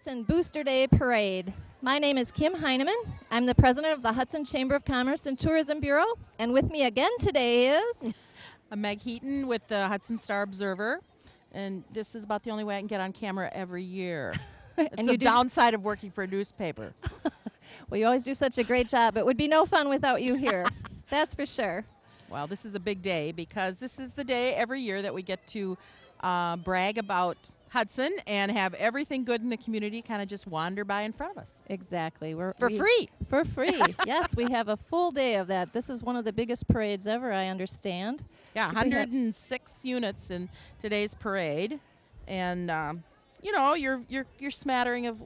Hudson Booster Day Parade. My name is Kim Heineman. I'm the president of the Hudson Chamber of Commerce and Tourism Bureau, and with me again today is... I'm Meg Heaton with the Hudson Star Observer, and this is about the only way I can get on camera every year. It's And the you do downside of working for a newspaper. Well, you always do such a great job. It would be no fun without you here. That's for sure. Well, this is a big day because this is the day every year that we get to brag about Hudson and have everything good in the community kind of just wander by in front of us. Exactly. For free. For free. Yes, we have a full day of that. This is one of the biggest parades ever, I understand. Yeah, 106 units in today's parade. And, you know, your smattering of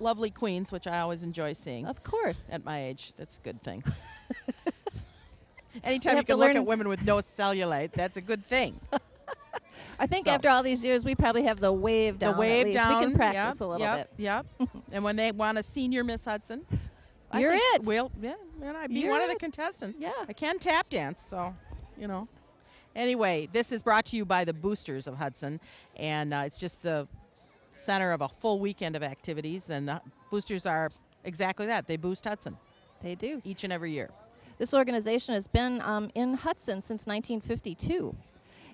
lovely queens, which I always enjoy seeing. Of course. At my age, that's a good thing. Anytime you have to can look learn- at women with no cellulite, that's a good thing. I think So- after all these years, we probably have the wave down. The wave at least. down. We can practice a little yep, bit. Yep. And when they want a senior Miss Hudson, You're I think it. We'll, yeah, and I'd be You're one of the it. contestants. Yeah. I can tap dance, so, you know. Anyway, this is brought to you by the Boosters of Hudson, and it's just the center of a full weekend of activities, and the Boosters are exactly that. They boost Hudson They do. each and every year. This organization has been in Hudson since 1952.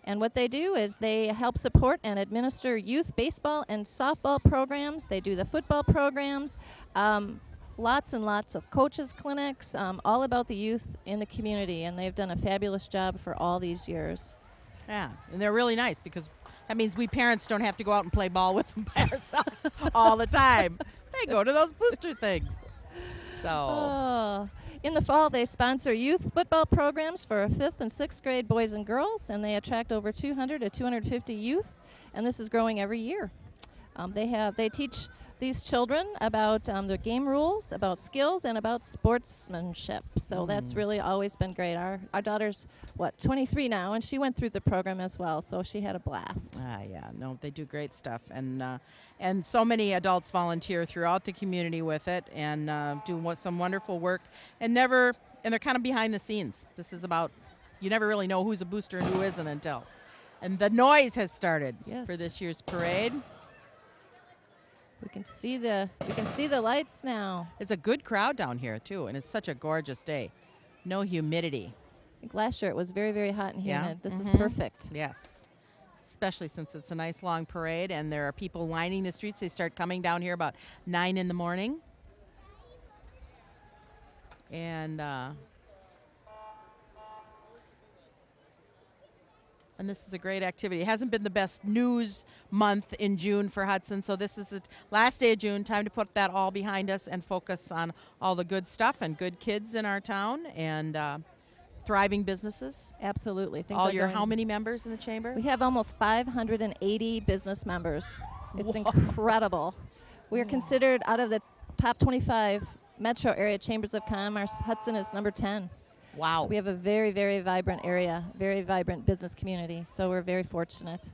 And what they do is they help support and administer youth baseball and softball programs. They do the football programs, lots and lots of coaches clinics, all about the youth in the community. And they've done a fabulous job for all these years. Yeah, and they're really nice because that means we parents don't have to go out and play ball with them by ourselves all the time. They go to those booster things. So, Oh. In the fall, they sponsor youth football programs for 5th and 6th grade boys and girls, and they attract over 200 to 250 youth, and this is growing every year. They teach these children about the game rules, about skills, and about sportsmanship. So that's really always been great. Our daughter's, 23 now, and she went through the program as well, so she had a blast. yeah, no, they do great stuff, and so many adults volunteer throughout the community with it and do some wonderful work, and they're kind of behind the scenes. This is about, you never really know who's a booster and who isn't until, and the noise has started for this year's parade. We can see the lights now. It's a good crowd down here too, and it's such a gorgeous day. No humidity. I think last year it was very, very hot and Yeah. humid. This is perfect. Yes, especially since it's a nice long parade and there are people lining the streets. They start coming down here about 9 in the morning. And this is a great activity. It hasn't been the best news month in June for Hudson, so this is the last day of June. Time to put that all behind us and focus on all the good stuff and good kids in our town and thriving businesses. Absolutely. Things All are your going- how many members in the chamber? We have almost 580 business members. It's incredible. We are considered out of the top 25 metro area chambers of commerce. Hudson is number 10. Wow. So we have a very, very vibrant area, very vibrant business community. So we're very fortunate.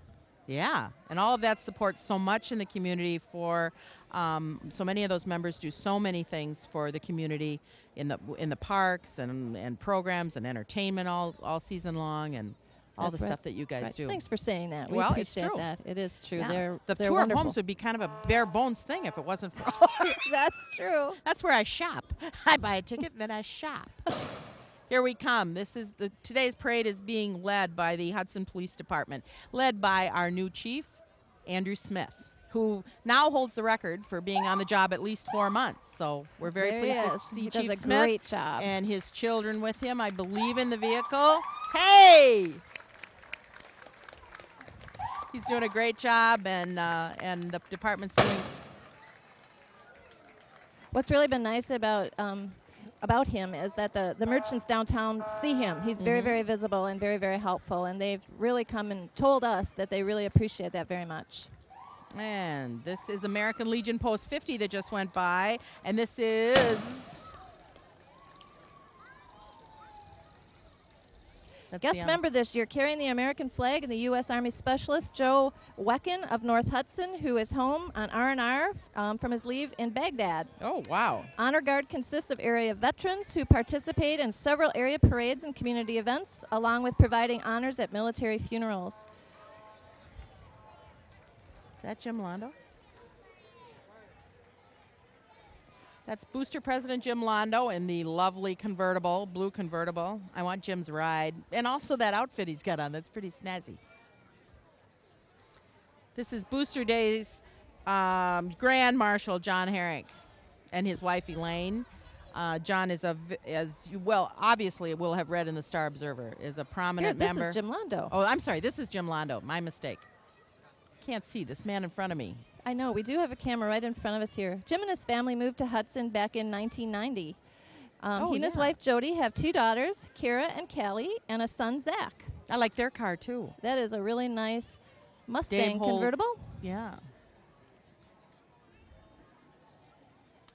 Yeah, and all of that supports so much in the community for so many of those members do so many things for the community in the parks and programs and entertainment all season long and all That's the right. stuff that you guys do. Thanks for saying that. We Well, it's appreciate true. that. It is true. Yeah. The They're tour wonderful. of homes would be kind of a bare bones thing if it wasn't for all. That's true. That's where I shop. I buy a ticket and then I shop. Here we come. Today's parade is being led by the Hudson Police Department, led by our new chief, Andrew Smith, who now holds the record for being on the job at least 4 months. So we're very There he pleased to is. see He Chief does a Smith great job. and his children with him, I believe, in the vehicle. Hey! He's doing a great job, and the department's doing. What's really been nice about him is that the merchants downtown see him. He's very, very visible and very, very helpful, and they've really come and told us that they really appreciate that very much. And this is American Legion Post 50 that just went by, and this is. Guest member this year carrying the American flag and the U.S. Army Specialist Joe Wecken of North Hudson, who is home on R&R from his leave in Baghdad. Oh, wow. Honor Guard consists of area veterans who participate in several area parades and community events, along with providing honors at military funerals. Is that Jim Londo? That's Booster President Jim Londo in the lovely convertible, blue convertible. I want Jim's ride. And also that outfit he's got on. That's pretty snazzy. This is Booster Day's Grand Marshal John Herrick and his wife Elaine. John is as you well obviously will have read in the Star Observer, is a prominent This member. is Jim Londo. Oh, I'm sorry. This is Jim Londo. My mistake. Can't see this man in front of me. I know, we do have a camera right in front of us here. Jim and his family moved to Hudson back in 1990. He and his wife Jody have 2 daughters, Kira and Callie, and a son, Zach. I like their car too. That is a really nice Mustang convertible. Yeah.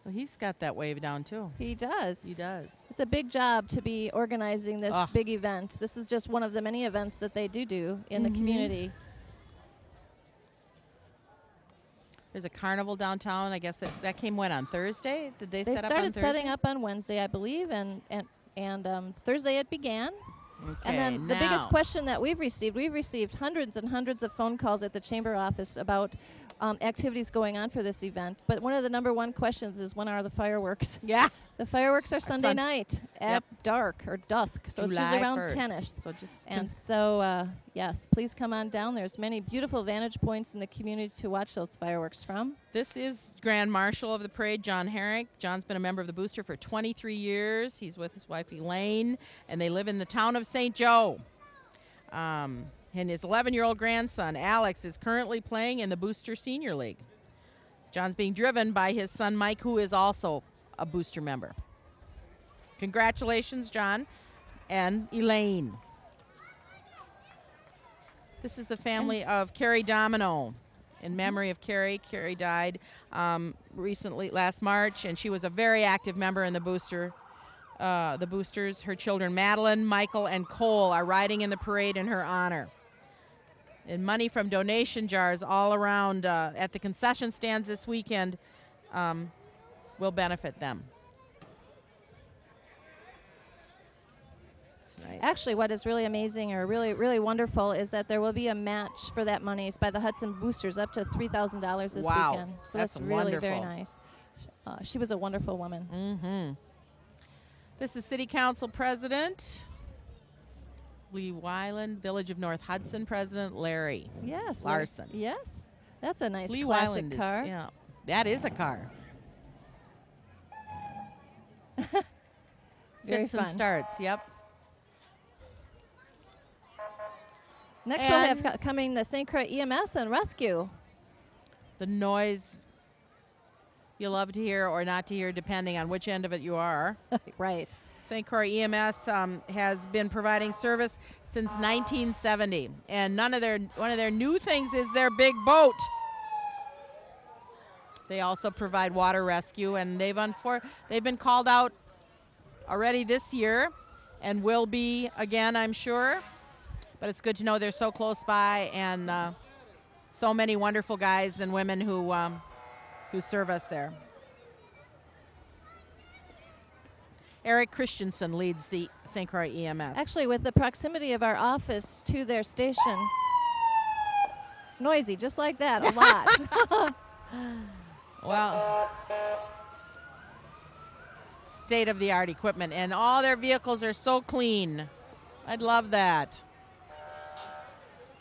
Well, he's got that wave down too. He does. He does. It's a big job to be organizing this big event. This is just one of the many events that they do in the community. There's a carnival downtown. I guess that came when, on Thursday? Did they set up on Thursday? They started setting up on Wednesday, I believe, and Thursday it began. Okay, and then the biggest question that we've received hundreds and hundreds of phone calls at the chamber office about activities going on for this event. But one of the number one questions is, when are the fireworks? Yeah. The fireworks are Sunday night at dark or dusk, so July it's usually around 1st. 10-ish. So Yes, please come on down. There's many beautiful vantage points in the community to watch those fireworks from. This is Grand Marshal of the parade, John Herrick. John's been a member of the Booster for 23 years. He's with his wife Elaine, and they live in the town of St. Joe. And his 11-year-old grandson, Alex, is currently playing in the Booster Senior League. John's being driven by his son, Mike, who is also a Booster member. Congratulations, John and Elaine. This is the family of Carrie Domino. In memory of Carrie. Carrie died recently, last March, and she was a very active member in the Boosters. Her children, Madeline, Michael, and Cole, are riding in the parade in her honor. And money from donation jars all around at the concession stands this weekend will benefit them. Nice. Actually, what is really amazing or really, really wonderful is that there will be a match for that money by the Hudson Boosters up to $3,000 this weekend. So that's really wonderful. very nice. She was a wonderful woman. Mm-hmm. This is City Council President Lee Weiland, Village of North Hudson President Larry Larson. Yes. That's a nice Lee classic Weiland car. Yeah, that is a car. Very Fits and fun. starts, yep. Next we'll have coming the St. Croix EMS and Rescue. The noise you love to hear or not to hear, depending on which end of it you are. Right. St. Croix EMS has been providing service since 1970, and one of their new things is their big boat. They also provide water rescue, and they've been called out already this year, and will be again, I'm sure. But it's good to know they're so close by, and so many wonderful guys and women who serve us there. Eric Christensen leads the St. Croix EMS. Actually, with the proximity of our office to their station, it's noisy, just like that, a lot. Well, state-of-the-art equipment, and all their vehicles are so clean. I'd love that.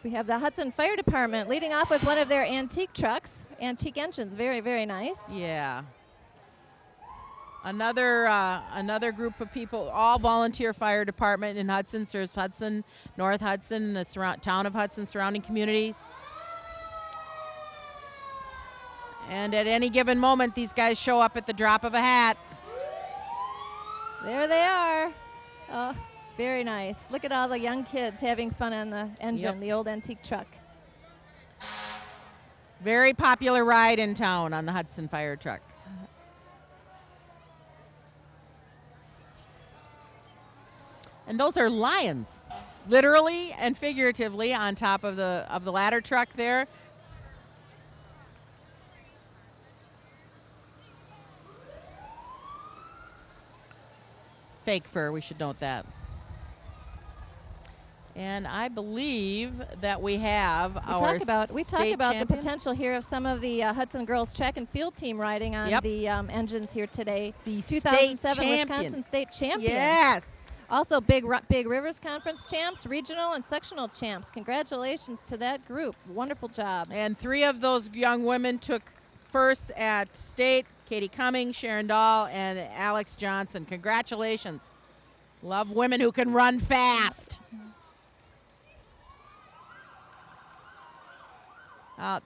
We have the Hudson Fire Department leading off with one of their antique trucks, antique engines, very, very nice. Yeah. Another group of people, all volunteer fire department in Hudson, serves Hudson, North Hudson, the town of Hudson, surrounding communities. And at any given moment, these guys show up at the drop of a hat. There they are. Oh, very nice. Look at all the young kids having fun on the engine, the old antique truck. Very popular ride in town on the Hudson fire truck. And those are lions, literally and figuratively, on top of the ladder truck there. Fake fur, we should note that. And I believe that we have We our talk about state the champion. potential here of some of the Hudson girls track and field team riding on Yep. the engines here today. The 2007 state champion. Wisconsin state champions. Yes. Also Big Rivers Conference champs, regional and sectional champs. Congratulations to that group. Wonderful job. And 3 of those young women took first at state: Katie Cumming, Sharon Dahl, and Alex Johnson. Congratulations. Love women who can run fast.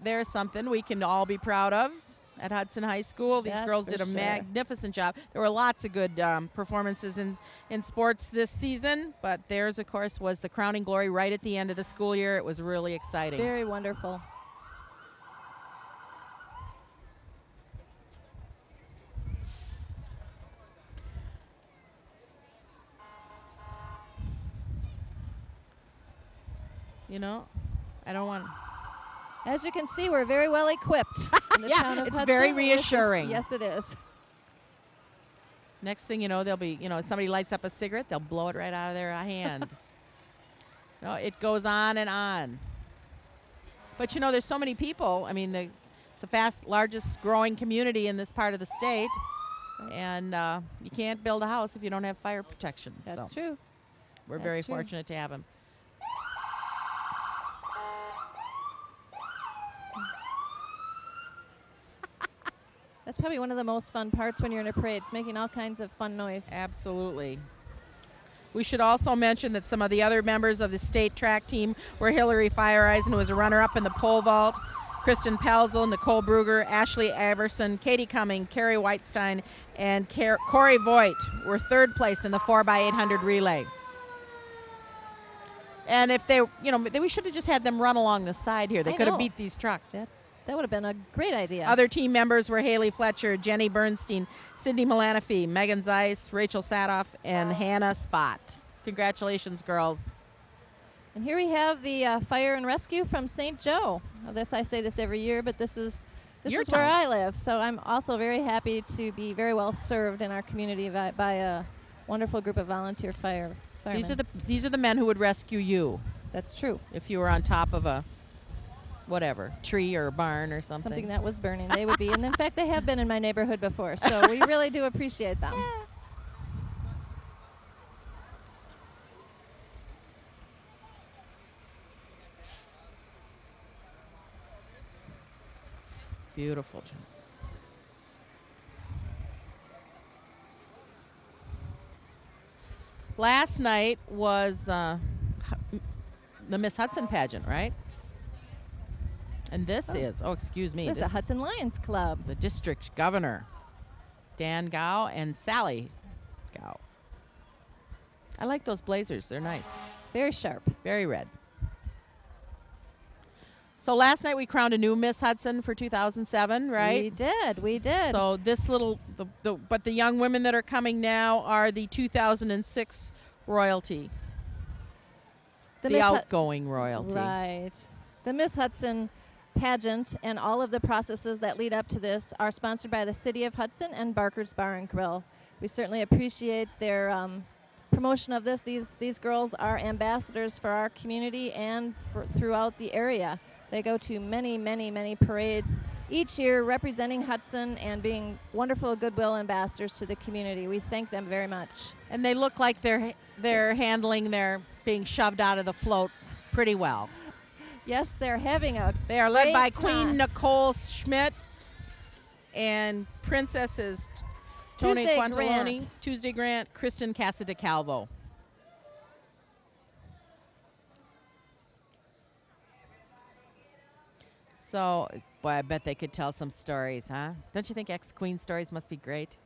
There's something we can all be proud of at Hudson High School. These That's girls for did a sure. magnificent job. There were lots of good performances in sports this season, but theirs, of course, was the crowning glory right at the end of the school year. It was really exciting. Very wonderful. You know, I don't want... As you can see, we're very well equipped in the Yeah, town of it's Hudson. very reassuring. Yes, it is. Next thing you know, they'll be, somebody lights up a cigarette, they'll blow it right out of their hand. No, it goes on and on. But, there's so many people. I mean, it's the largest growing community in this part of the state. That's right. And you can't build a house if you don't have fire protection. That's so true. We're That's very true. fortunate to have them. That's probably one of the most fun parts when you're in a parade. It's making all kinds of fun noise. Absolutely. We should also mention that some of the other members of the state track team were Hillary Fireeisen, who was a runner-up in the pole vault, Kristen Pelzel, Nicole Bruger, Ashley Averson, Katie Cumming, Carrie Whitestein, and Corey Voigt were third place in the 4x800 relay. And if we should have just had them run along the side here. They I could have know. beat these trucks. That would have been a great idea. Other team members were Haley Fletcher, Jenny Bernstein, Cindy Milanofi, Megan Zeiss, Rachel Sadoff, and Hannah Spott. Congratulations, girls. And here we have the fire and rescue from St. Joe. I say this every year, but this is Your where town. I live. So I'm also very happy to be very well served in our community by a wonderful group of volunteer firemen. These are the men who would rescue you That's true. if you were on top of a tree or a barn or something. Something that was burning. They would be. And in fact, they have been in my neighborhood before. So we really do appreciate them. Beautiful. Last night was the Miss Hudson pageant, right? And this is, excuse me. This is the Hudson Lions Club. The district governor, Dan Gao and Sally Gao. I like those blazers. They're nice. Very sharp. Very red. So last night we crowned a new Miss Hudson for 2007, right? We did. So this but the young women that are coming now are the 2006 royalty. The outgoing royalty. Right. The Miss Hudson pageant and all of the processes that lead up to this are sponsored by the City of Hudson and Barker's Bar and Grill. We certainly appreciate their promotion of this. These girls are ambassadors for our community and throughout the area. They go to many, many, many parades each year representing Hudson and being wonderful goodwill ambassadors to the community. We thank them very much. And they look like they're handling their being shoved out of the float pretty well. Yes, they're having a They are led great by time. Queen Nicole Schmidt and Princesses Tony Tuesday Quantaloni, Grant. Tuesday Grant, Kristen Cassida Calvo. So, boy, I bet they could tell some stories, huh? Don't you think ex-Queen stories must be great?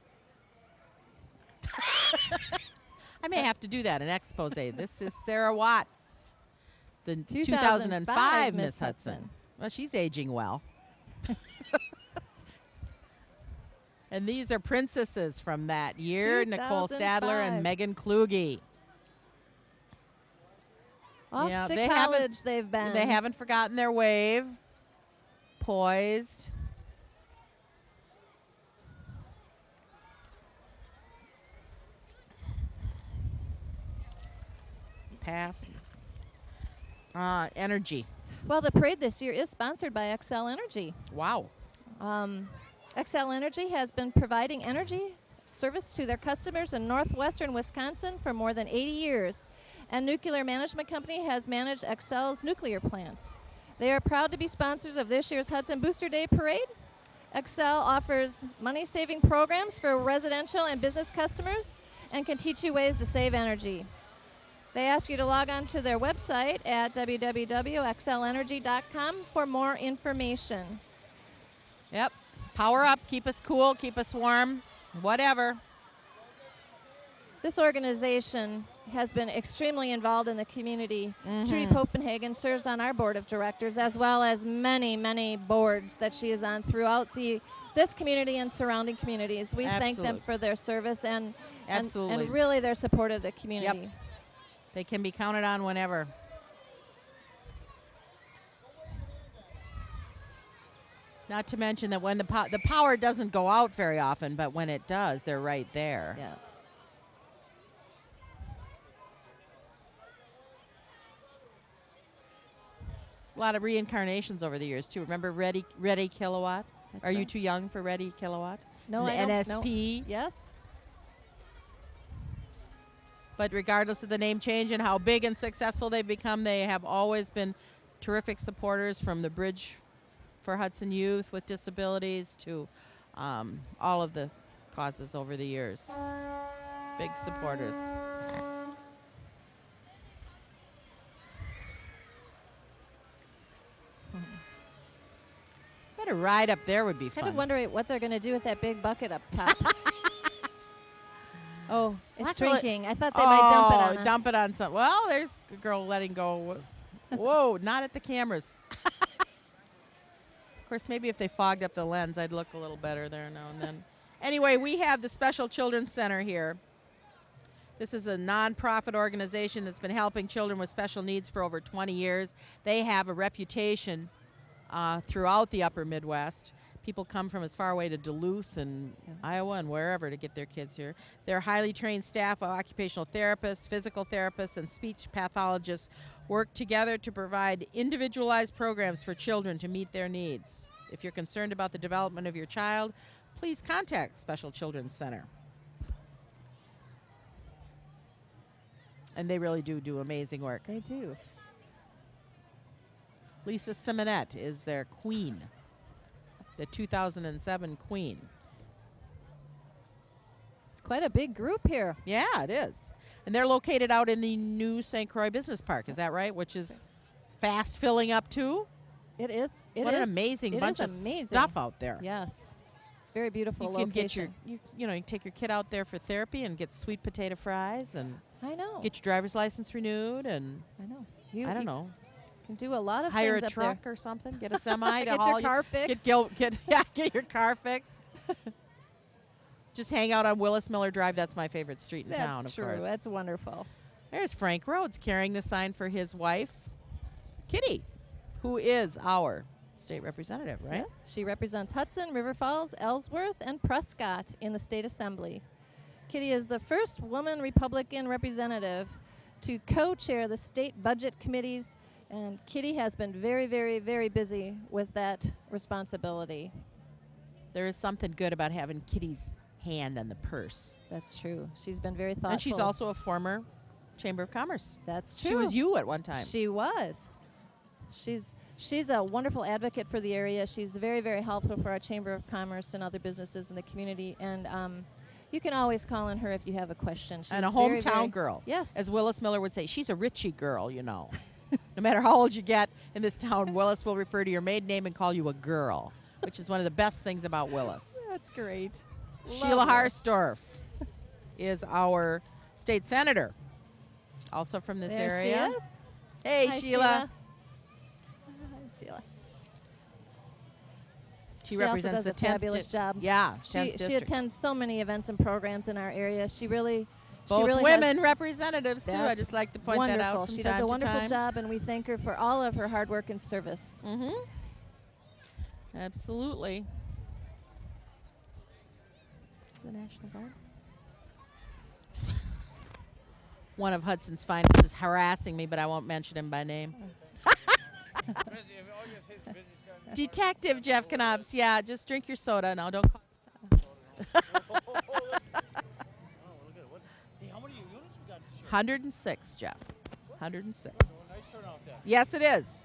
I may have to do that, an expose. This is Sarah Watts, the 2005 Miss Hudson. Well, she's aging well. And these are princesses from that year, Nicole Stadler 2005. and Megan Kluge. Off Yeah, to they college they've been. They haven't forgotten their wave. Poised. Pass. Energy. Well, the parade this year is sponsored by Xcel Energy. Wow. Xcel Energy has been providing energy service to their customers in northwestern Wisconsin for more than 80 years. And Nuclear Management Company has managed Xcel's nuclear plants. They are proud to be sponsors of this year's Hudson Booster Day Parade. Xcel offers money-saving programs for residential and business customers and can teach you ways to save energy. They ask you to log on to their website at www.xcelenergy.com for more information. Yep. Power up, keep us cool, keep us warm, whatever. This organization has been extremely involved in the community. Trudy Copenhagen serves on our board of directors, as well as many, many boards that she is on throughout this community and surrounding communities. We thank them for their service and really their support of the community. Yep. They can be counted on whenever. Not to mention that when the power doesn't go out very often, but when it does, they're right there. Yeah. A lot of reincarnations over the years, too. Remember Ready Kilowatt? Are you too young for Ready Kilowatt? No, and I don't. NSP? No. Yes. But regardless of the name change and how big and successful they've become, they have always been terrific supporters, from the Bridge for Hudson Youth with Disabilities to all of the causes over the years. Big supporters. A ride up there would be fun. Kind of wonder what they're going to do with that big bucket up top. Oh, it's drinking. I thought they might dump it on us. Dump it on something. Well, there's a girl letting go. Whoa, not at the cameras. Of course, maybe if they fogged up the lens, I'd look a little better there now and then. Anyway, we have the Special Children's Center here. This is a nonprofit organization that's been helping children with special needs for over 20 years. They have a reputation throughout the upper Midwest. People come from as far away to Duluth and Iowa and wherever to get their kids here. Their highly trained staff of occupational therapists, physical therapists, and speech pathologists work together to provide individualized programs for children to meet their needs. If you're concerned about the development of your child, please contact Special Children's Center. And they really do amazing work. They do. Lisa Simonette is their queen, the 2007 queen. It's quite a big group here. Yeah, it is. And they're located out in the new St. Croix Business Park. Is that right? Which is fast filling up, too? It is. What an amazing bunch of stuff out there. Yes. It's a very beautiful location. Get you can take your kid out there for therapy and get sweet potato fries and I know. Get your driver's license renewed and I know. I don't know. Can do a lot of hire things a up truck there. or something. Get a semi to get haul your car fixed. Get your car fixed. Just hang out on Willis Miller Drive. That's my favorite street in town. That's true. Of course. That's wonderful. There's Frank Rhodes carrying the sign for his wife, Kitty, who is our state representative, right? Yes. She represents Hudson, River Falls, Ellsworth, and Prescott in the state assembly. Kitty is the first woman Republican representative to co-chair the state budget committees, and Kitty has been very, very, very busy with that responsibility. There is something good about having Kitty's hand on the purse. That's true. She's been very thoughtful. And she's also a former Chamber of Commerce. That's true. She was you at one time. She was. She's a wonderful advocate for the area. She's very, very helpful for our Chamber of Commerce and other businesses in the community. And you can always call on her if you have a question. She's and a very, hometown very girl. Yes. As Willis Miller would say, she's a Richie girl, you know. No matter how old you get in this town, Willis will refer to your maiden name and call you a girl, which is one of the best things about Willis. That's great. Sheila Harsdorf is our state senator, also from this area. She is. Hey, Hi, Sheila. Hi, Sheila. She also represents does a fabulous job. Yeah, she attends so many events and programs in our area. She really both women representatives too. I just like to point wonderful. that out from she time does a wonderful time. job, and we thank her for all of her hard work and service. Mm-hmm. Absolutely. The National Guard. One of Hudson's finest is harassing me, but I won't mention him by name. Detective Jeff Knobs. Yeah, just drink your soda now. Don't call. Hey, how many units we got this year? 106, Jeff. 106. Nice turnout then. Yes, it is.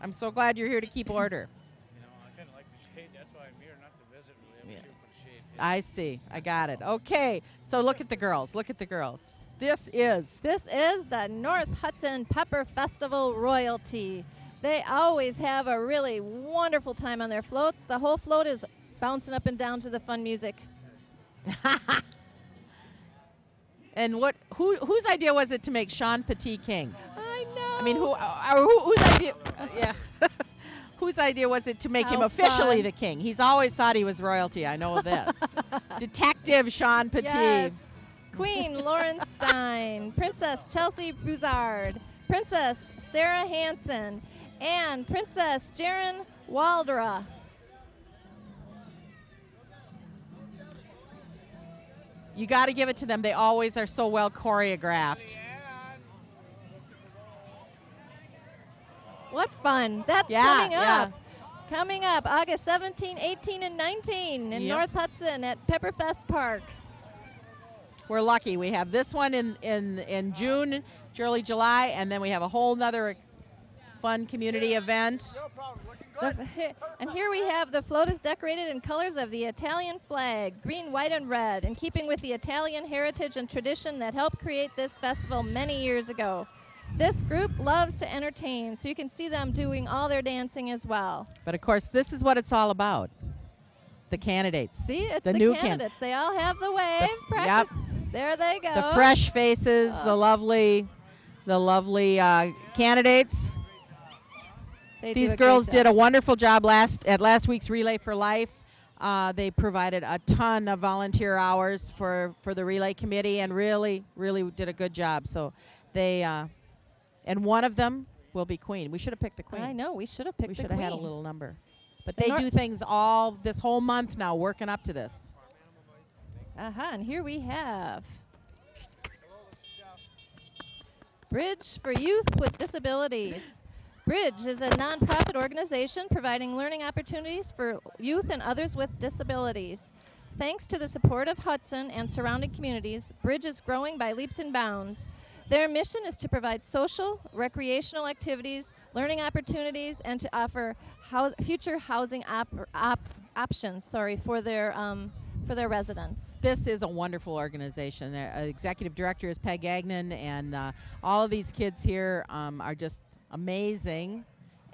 I'm so glad you're here to keep order. You know, I kind of like the shade. That's why I'm here, not to visit. Really, I'm here for the shade. I see. I got it. Okay. So look at the girls. Look at the girls. This is the North Hudson Pepper Festival royalty. They always have a really wonderful time on their floats. The whole float is bouncing up and down to the fun music. And whose idea was it to make Sean Petit king? I know. I mean, whose idea? Yeah. Whose idea was it to make him How officially fun. the king? He's always thought he was royalty. I know this. Detective Sean Petit. Yes. Queen Lauren Stein, Princess Chelsea Buzard, Princess Sarah Hansen, and Princess Jaren Waldra. You got to give it to them. They always are so well choreographed. What fun. That's Yeah, coming yeah. up. Coming up August 17, 18, and 19 in Yep. North Hudson at Pepperfest Park. We're lucky. We have this one in June, early July, and then we have a whole nother fun community event. No problem. Looking good. And here we have the float is decorated in colors of the Italian flag, green, white, and red, in keeping with the Italian heritage and tradition that helped create this festival many years ago. This group loves to entertain, so you can see them doing all their dancing as well. But of course, this is what it's all about. It's the candidates. See, it's The the, new candidates. They all have the wave. Practice. There they go. The fresh faces, the lovely candidates. They do These a girls great did a job. wonderful job at last week's Relay for Life. They provided a ton of volunteer hours for the Relay Committee and really did a good job. So they and one of them will be Queen. We should have picked the Queen. I know. We should have picked We the should have queen. had a little number. But The they Nor- do things all this whole month now, working up to this. And here we have Bridge for Youth with Disabilities. Bridge is a nonprofit organization providing learning opportunities for youth and others with disabilities. Thanks to the support of Hudson and surrounding communities, Bridge is growing by leaps and bounds. Their mission is to provide social, recreational activities, learning opportunities, and to offer future housing options for their residents. This is a wonderful organization. Their executive director is Peg Agnon, and all of these kids here are just amazing.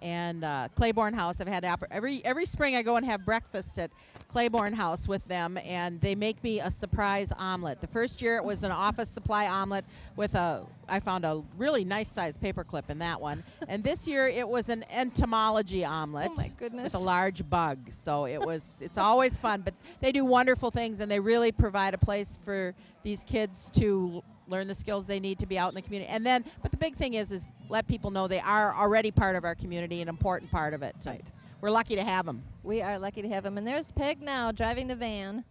And Claiborne House, I've had every spring I go and have breakfast at Claiborne House with them, and they make me a surprise omelet. The first year it was an office supply omelet with I found a really nice sized paperclip in that one. And this year it was an entomology omelet. Oh my goodness. With a large bug. So it's always fun, but they do wonderful things, and they really provide a place for these kids to learn the skills they need to be out in the community. And then, but the big thing is let people know they are already part of our community, an important part of it. Right. We're lucky to have them. We are lucky to have them. And there's Peg now driving the van.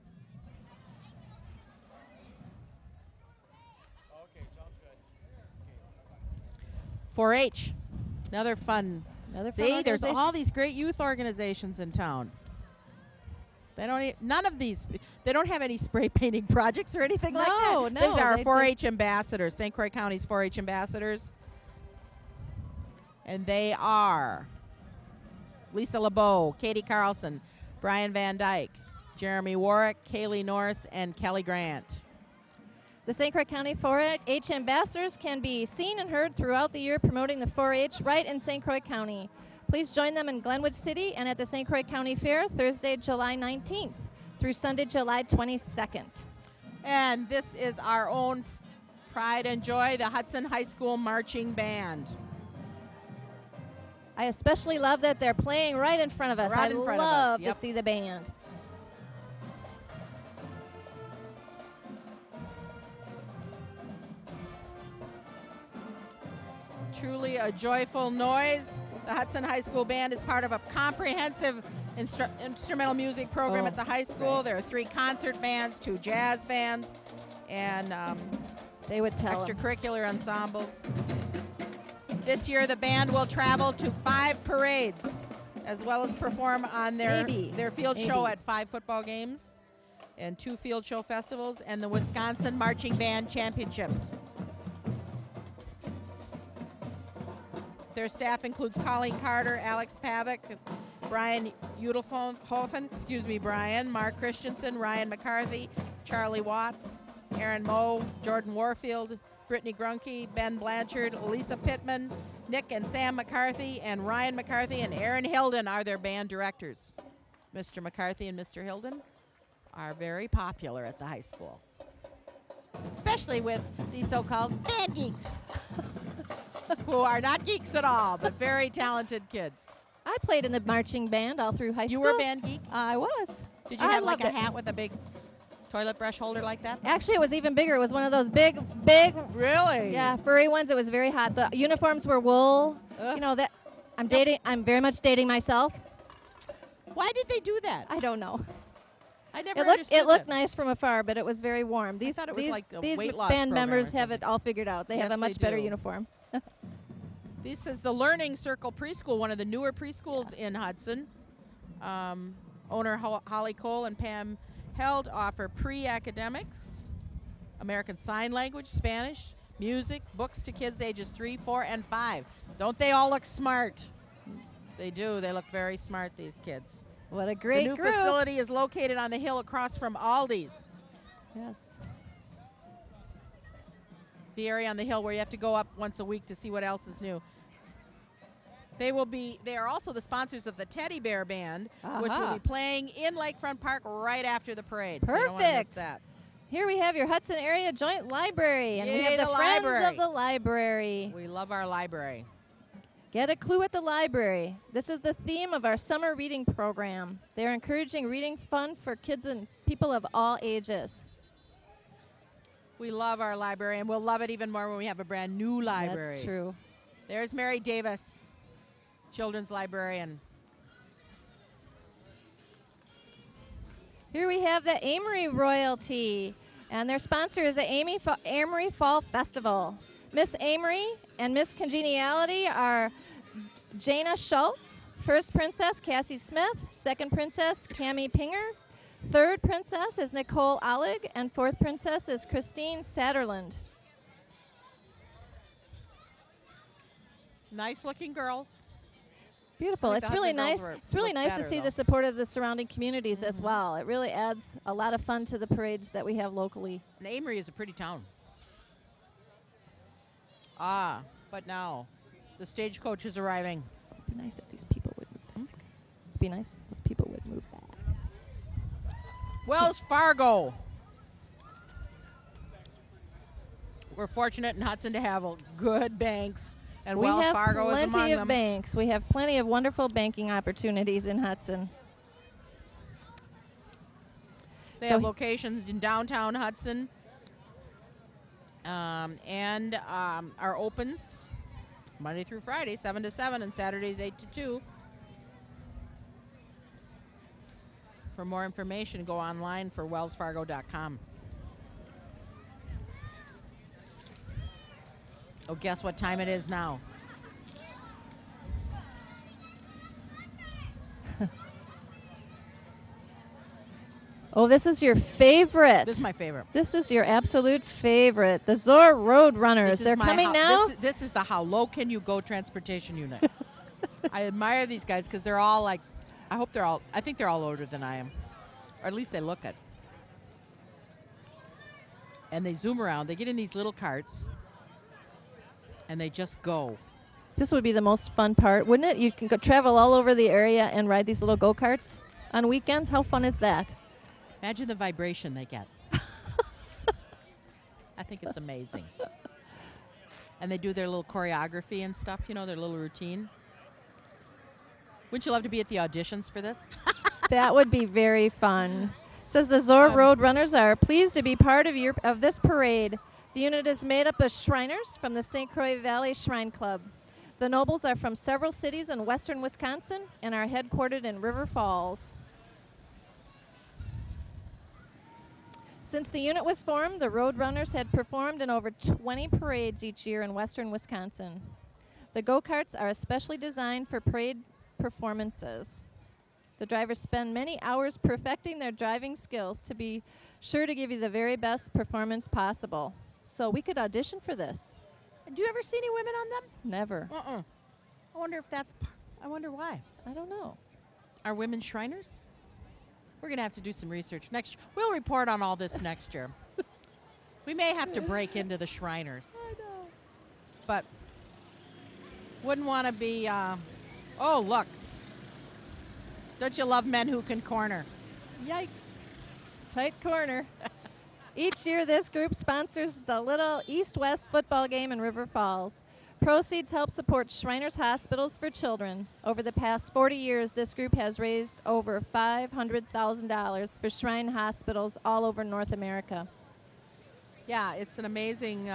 Okay, sounds good. 4-H, another fun. Another fun See, there's organization. all these great youth organizations in town. They don't have any spray painting projects or anything like that. No, These are our they 4-H just- ambassadors, St. Croix County's 4-H ambassadors. And they are Lisa LeBeau, Katie Carlson, Brian Van Dyke, Jeremy Warwick, Kaylee Norris, and Kelly Grant. The St. Croix County 4-H ambassadors can be seen and heard throughout the year promoting the 4-H right in St. Croix County. Please join them in Glenwood City and at the St. Croix County Fair Thursday, July 19th through Sunday, July 22nd. And this is our own pride and joy, the Hudson High School Marching Band. I especially love that they're playing right in front of us. Right I in front of us, love yep. to see the band. Truly a joyful noise. The Hudson High School Band is part of a comprehensive instrumental music program Oh, at the high school. There are 3 concert bands, 2 jazz bands, and They would tell 'em. extracurricular ensembles. This year the band will travel to 5 parades as well as perform on their Maybe. field show Maybe. at 5 football games and 2 field show festivals and the Wisconsin Marching Band Championships. Their staff includes Colleen Carter, Alex Pavick, Brian Udelhofen, Mark Christensen, Ryan McCarthy, Charlie Watts, Aaron Moe, Jordan Warfield, Brittany Grunke, Ben Blanchard, Lisa Pittman, Nick and Sam McCarthy, and Ryan McCarthy and Aaron Hilden are their band directors. Mr. McCarthy and Mr. Hilden are very popular at the high school, especially with these so-called band geeks, who are not geeks at all, but very talented kids. I played in the marching band all through high You school. were a band geek? I was. Did you I have like loved a it. hat with a big toilet brush holder like that? Actually, it was even bigger. It was one of those big, Really? yeah, furry ones. It was very hot. The uniforms were wool. Ugh. You know that. I'm very much dating myself. Why did they do that? I don't know. I never It looked understood looked that. nice from afar, but it was very warm. These thought it was these, like a these weight loss band program or members have something. it all figured out. They have Yes, a much they better do. uniform. This is the Learning Circle Preschool, one of the newer preschools in Hudson. Owner Holly Cole and Pam Held offer pre-academics, American Sign Language, Spanish, music, books to kids ages 3, 4, and 5. Don't they all look smart? They do. They look very smart, these kids. What a great the new group. facility is located on the hill across from Aldi's. Yes. The area on the hill where you have to go up once a week to see what else is new. They are also the sponsors of the Teddy Bear Band, which will Aha. be playing in Lakefront Park right after the parade. So you don't wanna miss Perfect. that. Here we have your Hudson Area Joint Library, and we Yay, have the the Friends library. of the Library. We love our library. Get a clue at the library. This is the theme of our summer reading program. They're encouraging reading fun for kids and people of all ages. We love our library, and we'll love it even more when we have a brand new library. That's true. There's Mary Davis, children's librarian. Here we have the Amory Royalty, and their sponsor is the Amory Fall Festival. Miss Amory and Miss Congeniality are Jana Schultz, first princess Cassie Smith, second princess Cami Pinger, third princess is Nicole Allig, and fourth princess is Christine Satterland. Nice looking girls. Beautiful. I think It's the really Hudson nice. girls were- It's really look nice to better, see though. the support of the surrounding communities as well. It really adds a lot of fun to the parades that we have locally. And Amory is a pretty town. Ah, but now the stagecoach is arriving. It'd be nice if these people would move back. It'd be nice if those people would move back. Wells Fargo. We're fortunate in Hudson to have good banks, and We Wells have Fargo is among plenty of them. banks. We have plenty of wonderful banking opportunities in Hudson. They So have he- locations in downtown Hudson and are open Monday through Friday, 7 to 7, and Saturdays, 8 to 2. For more information, go online for wellsfargo.com. Oh, guess what time it is now? Oh, this is your favorite. This is my favorite. This is your absolute favorite. The Zor Road Runners. This is They're my coming how- now. This is the How Low Can You Go transportation unit. I admire these guys because they're all like, I think they're all older than I am. Or at least they look it. And they zoom around. They get in these little carts. And they just go. This would be the most fun part, wouldn't it? You can go travel all over the area and ride these little go-karts on weekends. How fun is that? Imagine the vibration they get. I think it's amazing. And they do their little choreography and stuff, you know, their little routine. Wouldn't you love to be at the auditions for this? That would be very fun. It says the Zor Road Runners are pleased to be part of this parade. The unit is made up of Shriners from the St. Croix Valley Shrine Club. The nobles are from several cities in western Wisconsin and are headquartered in River Falls. Since the unit was formed, the Road Runners had performed in over 20 parades each year in western Wisconsin. The go-karts are especially designed for parade performances. The drivers spend many hours perfecting their driving skills to be sure to give you the very best performance possible. So we could audition for this. Do you ever see any women on them? Never. I wonder if that's. I wonder why. I don't know. Are women Shriners? We're going to have to do some research next year. We'll report on all this next year. We may have to break into the Shriners. I know. But wouldn't want to be. Oh, look. Don't you love men who can corner? Yikes. Tight corner. Each year, this group sponsors the Little East-West football game in River Falls. Proceeds help support Shriners Hospitals for Children. Over the past 40 years, this group has raised over $500,000 for Shrine hospitals all over North America. Yeah, it's an amazing,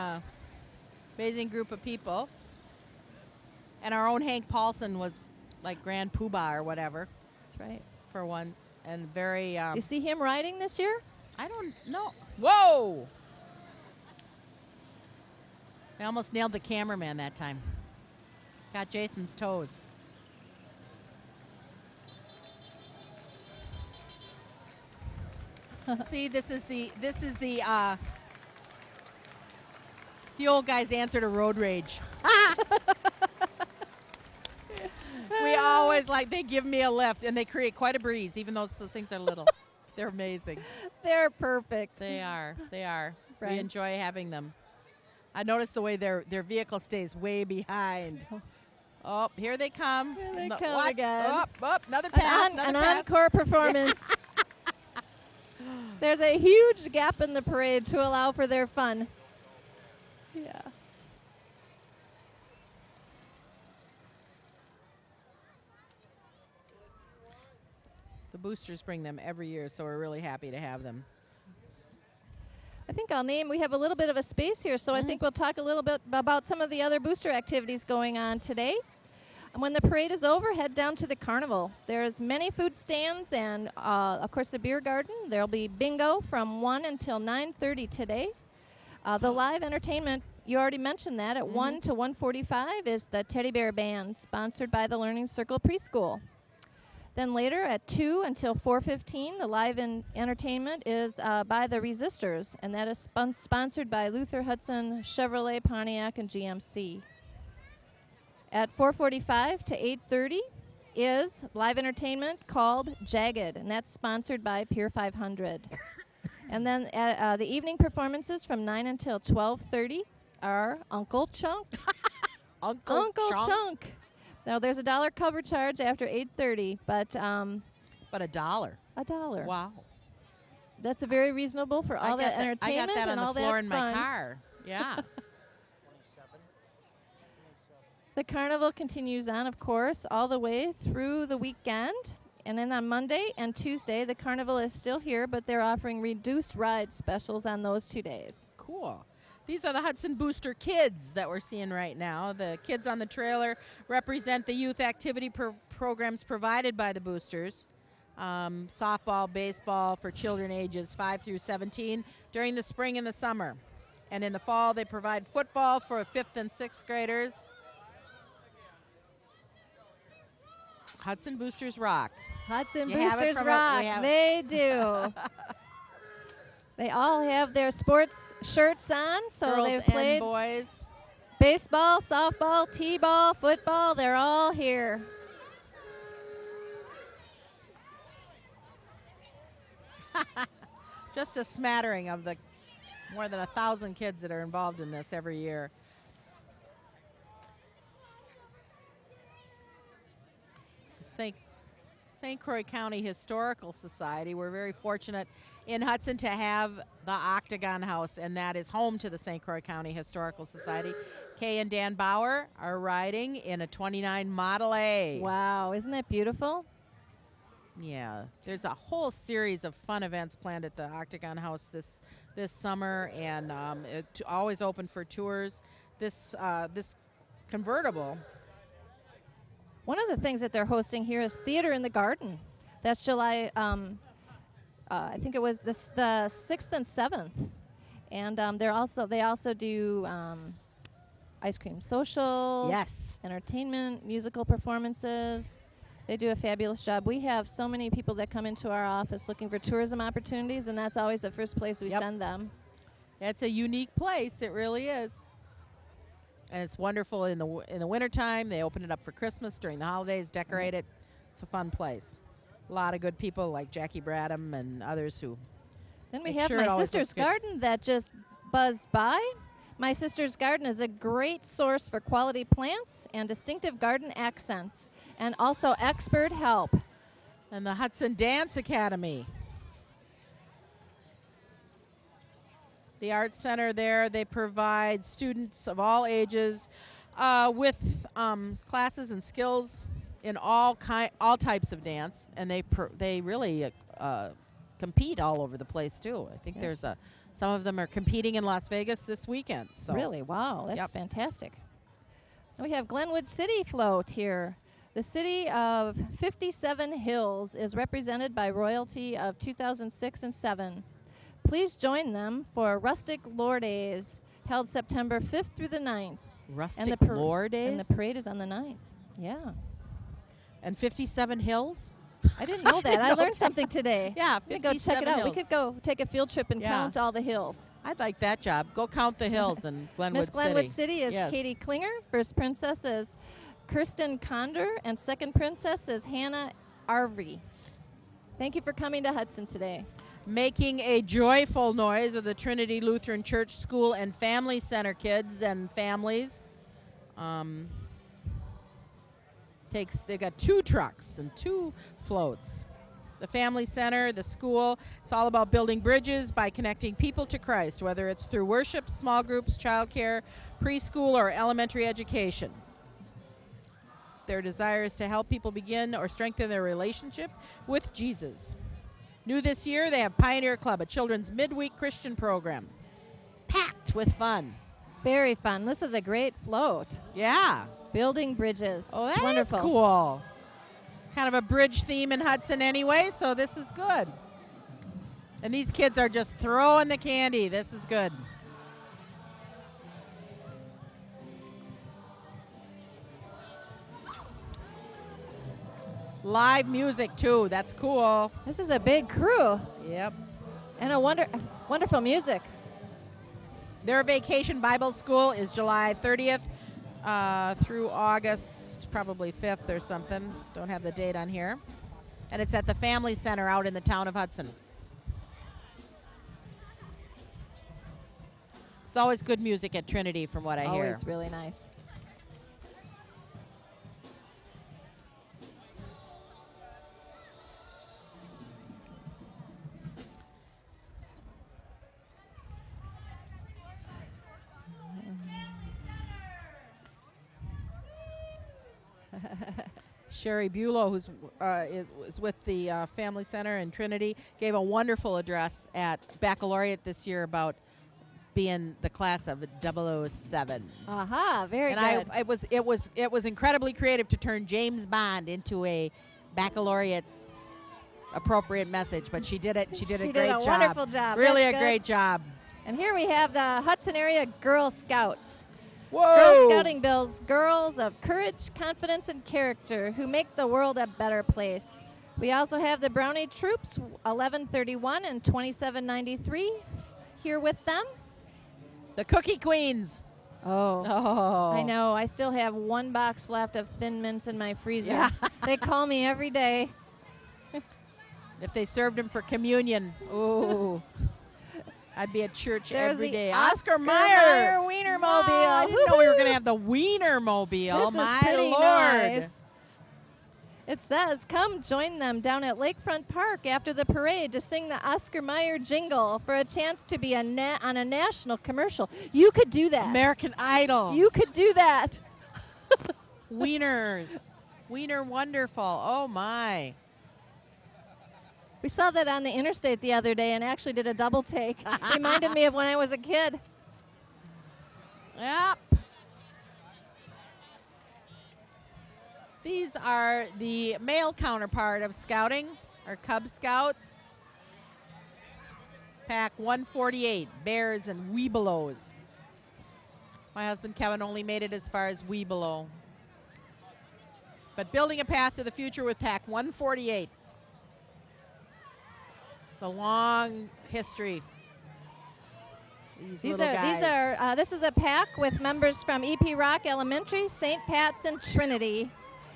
amazing group of people. And our own Hank Paulson was like Grand Poobah or whatever. That's right. For one, and very. You see him riding this year? I don't know. Whoa! I almost nailed the cameraman that time. Got Jason's toes. See, this is the old guy's answer to road rage. We always they give me a lift, and they create quite a breeze, even though those things are little. They're amazing. They're perfect. They are. They are. Right. We enjoy having them. I noticed the way their vehicle stays way behind. Oh, here they come. Here they No, come what? again. Oh, another pass. An pass. encore performance. There's a huge gap in the parade to allow for their fun. Yeah. The boosters bring them every year, so we're really happy to have them. I think we have a little bit of a space here, so I think we'll talk a little bit about some of the other booster activities going on today. And when the parade is over, head down to the carnival. There's many food stands and, of course, the beer garden. There'll be bingo from 1 until 9:30 today. The live entertainment, you already mentioned that, at 1 to 1:45 is the Teddy Bear Band, sponsored by the Learning Circle Preschool. Then later at 2 until 4:15, the live entertainment is by the Resistors, and that is sponsored by Luther, Hudson, Chevrolet, Pontiac, and GMC. At 4:45 to 8:30 is live entertainment called Jagged, and that's sponsored by Pier 500. And then the evening performances from 9 until 12:30 are Uncle Chunk. Uncle Chunk. Now, there's a $1 cover charge after 8:30, but $1. $1. Wow. That's a very reasonable for all that entertainment I got that and on all the floor that in fun. my car. Yeah. The carnival continues on, of course, all the way through the weekend. And then on Monday and Tuesday, the carnival is still here, but they're offering reduced ride specials on those 2 days. Cool. These are the Hudson Booster kids that we're seeing right now. The kids on the trailer represent the youth activity programs provided by the boosters. Softball, baseball for children ages 5 through 17 during the spring and the summer. And in the fall, they provide football for 5th and 6th graders. Hudson Boosters rock. Hudson You have it Boosters from rock. we have it. They do. They all have their sports shirts on, so Girls they've and played boys. baseball, softball, t-ball, football. They're all here. Just a smattering of the more than 1,000 kids that are involved in this every year. St. Croix County Historical Society. We're very fortunate in Hudson to have the Octagon House, and that is home to the St. Croix County Historical Society. Kay and Dan Bauer are riding in a 29 Model A. Wow, isn't that beautiful? Yeah, there's a whole series of fun events planned at the Octagon House this summer, and it's always open for tours. This convertible. One of the things that they're hosting here is Theater in the Garden. That's July, I think it was the 6th and 7th. And they also do ice cream socials, Yes, entertainment, musical performances. They do a fabulous job. We have so many people that come into our office looking for tourism opportunities, and that's always the first place we Yep. send them. It's a unique place. It really is. And it's wonderful in the wintertime. They open it up for Christmas, during the holidays, decorate it. It's a fun place. A lot of good people like Jackie Bradham and others who Then we make have sure it My always Sister's looks good. Garden that just buzzed by. My Sister's Garden is a great source for quality plants and distinctive garden accents, and also expert help. And the Hudson Dance Academy. The Art Center there, they provide students of all ages with classes and skills in all types of dance, and they really compete all over the place too. I think Yes. there's some of them are competing in Las Vegas this weekend. So Really? Wow, that's Yep. fantastic. And we have Glenwood City float here. The city of 57 Hills is represented by royalty of 2006 and 7. Please join them for Rustic Lore Days, held September 5th through the 9th. Rustic par- Lore Days And the parade is on the 9th. Yeah. and 57 Hills. I didn't know that. I know learned that. something today. Yeah, I'm gonna go check 57 it out. We hills. could go take a field trip and Yeah. count all the hills. I'd like that job. Go count the hills in Glenwood Miss Glenwood City. City is Yes. Katie Klinger. First princess is Kirsten Condor, and second princess is Hannah Arvey. Thank you for coming to Hudson today. Making a joyful noise of the Trinity Lutheran Church School and Family Center kids and families. They got 2 trucks and 2 floats. The Family Center, the school, it's all about building bridges by connecting people to Christ, whether it's through worship, small groups, childcare, preschool, or elementary education. Their desire is to help people begin or strengthen their relationship with Jesus. New this year, they have Pioneer Club, a children's midweek Christian program, packed with fun. Very fun. This is a great float. Yeah. Building bridges. Oh, It's that is wonderful. cool. Kind of a bridge theme in Hudson anyway, so this is good. And these kids are just throwing the candy. This is good. Live music, too. That's cool. This is a big crew Yep. and a wonderful music. Their vacation Bible school is July 30th through August, probably 5th or something. Don't have the date on here. And it's at the Family Center out in the town of Hudson. It's always good music at Trinity from what I hear. Always really nice. Sherry Bulow, who's is with the Family Center in Trinity, gave a wonderful address at Baccalaureate this year about being the class of 007. Aha, very And good. it was incredibly creative to turn James Bond into a baccalaureate appropriate message, but she did it. She did a great job. Wonderful job. Really That's a good. great job. And here we have the Hudson area Girl Scouts. Whoa! Girl Scouting builds girls of courage, confidence, and character who make the world a better place. We also have the Brownie Troops, 1131 and 2793, here with them. The Cookie Queens. Oh. Oh. I know. I still have 1 box left of Thin Mints in my freezer. Yeah. They call me every day. If they served them for communion, ooh, I'd be at church There's every the day. Oscar Mayer Wienermobile. Wow, I didn't know we were Woohoo! going to have the Wienermobile. This My is pretty Lord. nice. It says, come join them down at Lakefront Park after the parade to sing the Oscar Mayer jingle for a chance to be on a national commercial. You could do that. American Idol. You could do that. Wieners. Wiener Wonderful. Oh, my. We saw that on the interstate the other day and actually did a double take. Reminded me of when I was a kid. Yep. These are the male counterpart of scouting, or Cub Scouts. Pack 148, bears and webelows. My husband Kevin only made it as far as Webelow. But building a path to the future with Pack 148. It's a long history. These little guys. This is a pack with members from EP Rock Elementary, St. Pat's, and Trinity.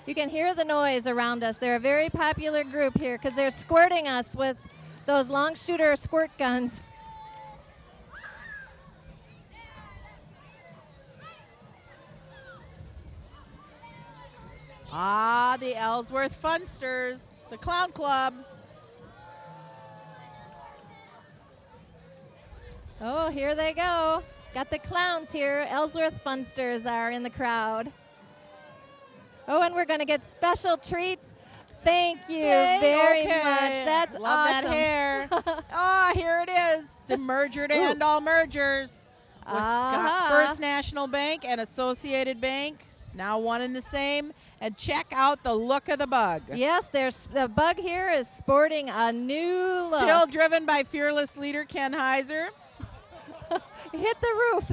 You can hear the noise around us. They're a very popular group here because they're squirting us with those long shooter squirt guns. Ah, the Ellsworth Funsters, the Clown Club. Oh, here they go. Got the clowns here. Ellsworth Funsters are in the crowd. Oh, and we're going to get special treats. Thank you very much. That's Love awesome. that hair. Oh, here it is. The merger to end all mergers. First National Bank and Associated Bank, now one and the same. And check out the look of the bug. Yes, the bug here is sporting a new look. Still driven by fearless leader Ken Heiser. Hit the roof.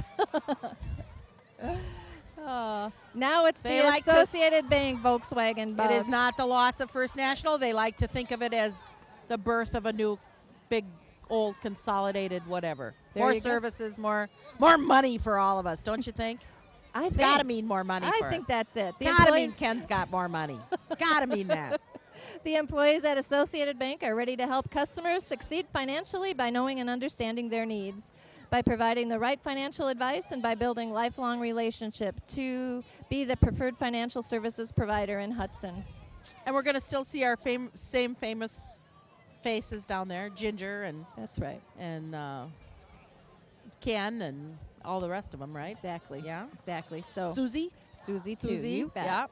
Now it's the like Associated Bank Volkswagen bug. It is not the loss of First National. They like to think of it as the birth of a new big old consolidated whatever. More services, more money for all of us, don't you think? It's got to mean more money for us. I think that's it. Got to mean Ken's got more money. Got to mean that. The employees at Associated Bank are ready to help customers succeed financially by knowing and understanding their needs, by providing the right financial advice, and by building lifelong relationship to be the preferred financial services provider in Hudson. And we're going to still see our same famous faces down there, Ginger and that's right, and Ken and all the rest of them, right? Exactly. Yeah. Exactly. So Susie too. You bet. Yep.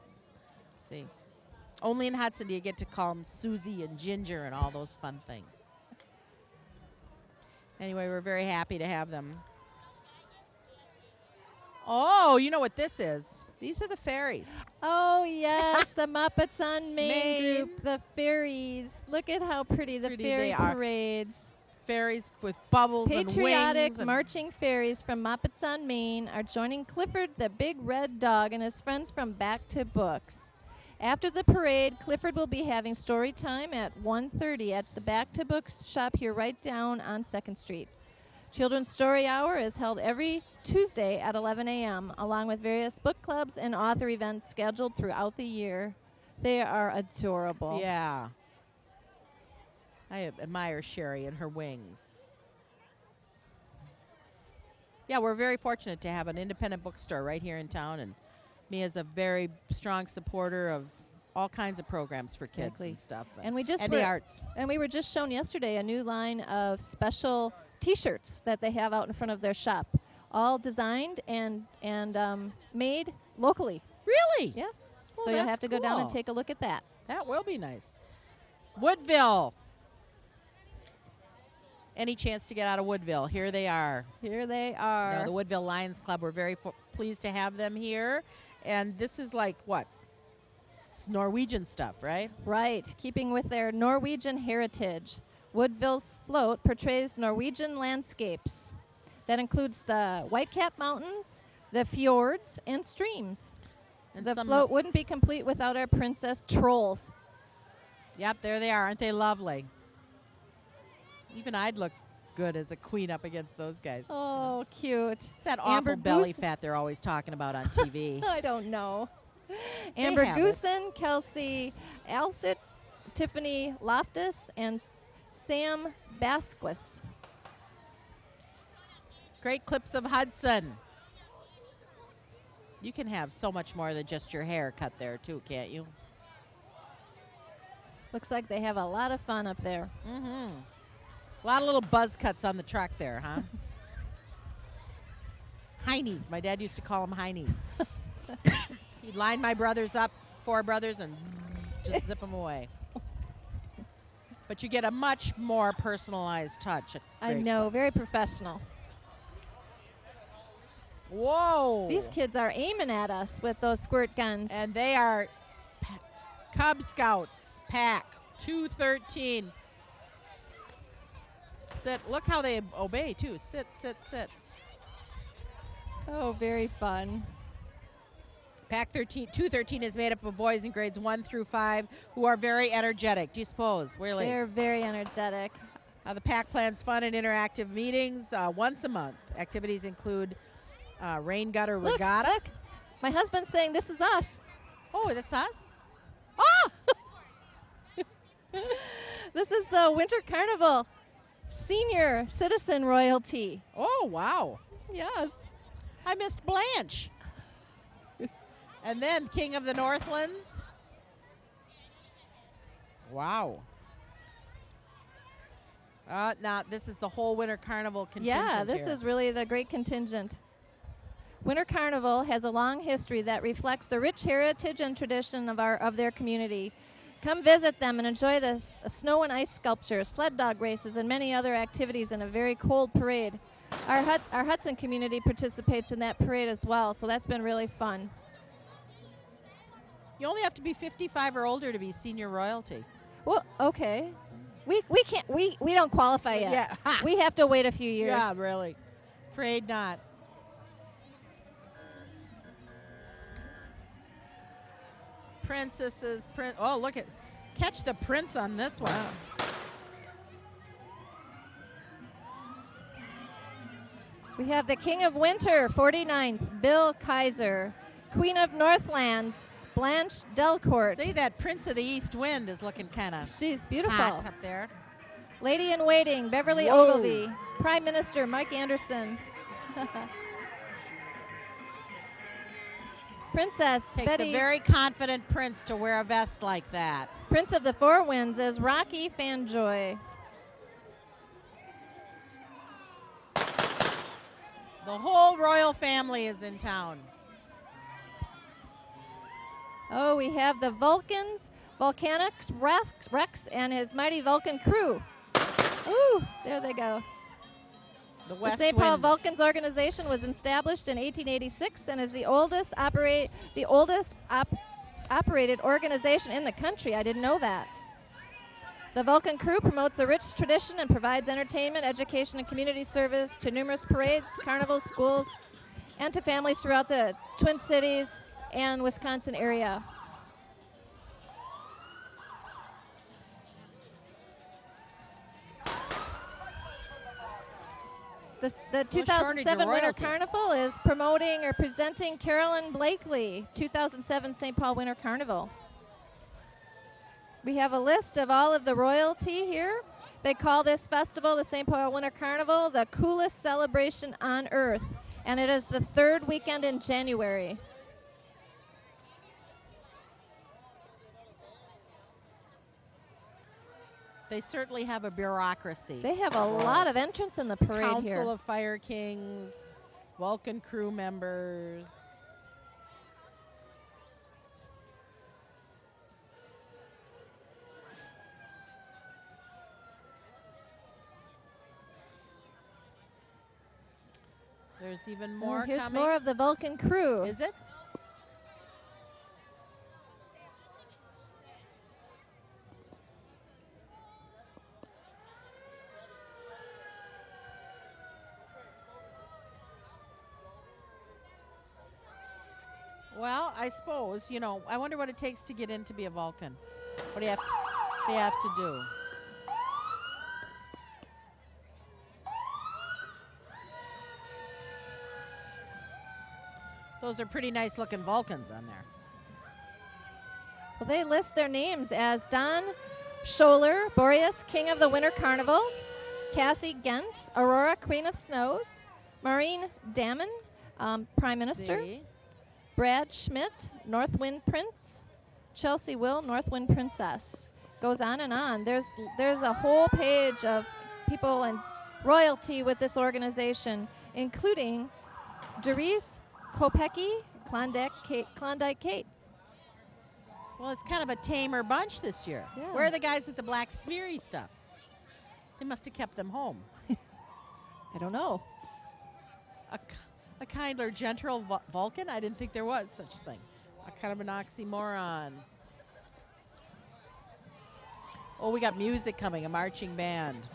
Let's see. Only in Hudson do you get to call them Susie and Ginger and all those fun things. Anyway, we're very happy to have them. Oh, you know what this is? These are the fairies. Oh, yes, the Muppets on Main group, the fairies. Look at how pretty the fairy parades. Fairies with bubbles and wings. Patriotic marching fairies from Muppets on Main are joining Clifford the Big Red Dog and his friends from Back to Books. After the parade, Clifford will be having story time at 1:30 at the Back to Books shop here right down on 2nd Street. Children's Story Hour is held every Tuesday at 11 a.m., along with various book clubs and author events scheduled throughout the year. They are adorable. Yeah. I admire Sherry and her wings. Yeah, we're very fortunate to have an independent bookstore right here in town, and me as a very strong supporter of all kinds of programs for kids and stuff. And we the arts. And we were just shown yesterday a new line of special T-shirts that they have out in front of their shop, all designed and made locally. Really? Yes. Well, so you'll have to go down and cool. take a look at that. That will be nice. Woodville. Any chance to get out of Woodville? Here they are. Here they are. No, the Woodville Lions Club. We're very pleased to have them here. And this is like what? Norwegian stuff, right? Right. Keeping with their Norwegian heritage. Woodville's float portrays Norwegian landscapes. That includes the Whitecap Mountains, the fjords, and streams. And the float wouldn't be complete without our princess trolls. Yep, there they are. Aren't they lovely? Even I'd look good as a queen up against those guys. Oh, cute. It's that awful belly fat they're always talking about on TV. I don't know. Amber Goosen, Kelsey Alsett, Tiffany Loftus, and Sam Basquis. Great clips of Hudson. You can have so much more than just your hair cut there, too, can't you? Looks like they have a lot of fun up there. Mm-hmm. A lot of little buzz cuts on the truck there, huh? Heinies. My dad used to call them Heinies. He'd line my brothers up, 4 brothers, and just zip them away. But you get a much more personalized touch. I know, very professional. Whoa. These kids are aiming at us with those squirt guns. And they are Cub Scouts, Pack 213. Sit. Look how they obey, too. Sit, sit, sit. Oh, very fun. Pack 13, 213 is made up of boys in grades 1 through 5 who are very energetic. Do you suppose? Really? They're very energetic. The pack plans fun and interactive meetings once a month. Activities include rain gutter Look, regatta. look. My husband's saying this is us. Oh, that's us? Oh! This is the Winter Carnival Senior Citizen Royalty. Oh, wow. Yes. I missed Blanche. And then King of the Northlands. Wow. Now, this is the whole Winter Carnival contingent. Yeah, this here. is really the great contingent. Winter Carnival has a long history that reflects the rich heritage and tradition of their community. Come visit them and enjoy this snow and ice sculptures, sled dog races, and many other activities in a very cold parade. Our Hudson community participates in that parade as well, so that's been really fun. You only have to be 55 or older to be senior royalty. Well, okay. We can't we don't qualify yet. Yeah. Ha. We have to wait a few years. Yeah, really. Afraid not. Princesses, oh, look at, catch the prince on this one. Wow. We have the King of Winter, 49th, Bill Kaiser. Queen of Northlands, Blanche Delcourt. See, that Prince of the East Wind is looking kind of She's beautiful. hot up there. Lady in Waiting, Beverly Whoa. Ogilvy. Prime Minister, Mike Anderson. Princess Takes Betty. a very confident prince to wear a vest like that. Prince of the Four Winds is Rocky Fanjoy. The whole royal family is in town. Oh, we have the Vulcans, Volcanics Rex and his mighty Vulcan crew. Ooh, there they go. The The West St. Paul Wind. Vulcans organization was established in 1886 and is the oldest operated organization in the country. I didn't know that. The Vulcan crew promotes a rich tradition and provides entertainment, education, and community service to numerous parades, carnivals, schools, and to families throughout the Twin Cities and Wisconsin area. The 2007 Winter royalty. Carnival is promoting or presenting Carolyn Blakely 2007 St. Paul Winter Carnival. We have a list of all of the royalty here. They call this festival, the St. Paul Winter Carnival, the coolest celebration on earth. And it is the third weekend in January. They certainly have a bureaucracy. They have a lot of entrants in the parade Council here. of Fire Kings, Vulcan crew members. There's even more Here's coming. more of the Vulcan crew. Is it? Well, I suppose, you know, I wonder what it takes to get in to be a Vulcan. What do you have to do? Those are pretty nice looking Vulcans on there. Well, they list their names as Don Scholler, Boreas, King of the Winter Carnival, Cassie Gens, Aurora, Queen of Snows, Maureen Damon, Prime Minister, See? Brad Schmidt, Northwind Prince, Chelsea Will, Northwind Princess. Goes on and on. There's a whole page of people and royalty with this organization, including Doris Kopecky, Klondike Kate. Well, it's kind of a tamer bunch this year. Yeah. Where are the guys with the black smeary stuff? They must have kept them home. I don't know. A kinder, gentle Vulcan? I didn't think there was such thing. A kind of an oxymoron. Oh, we got music coming, a marching band.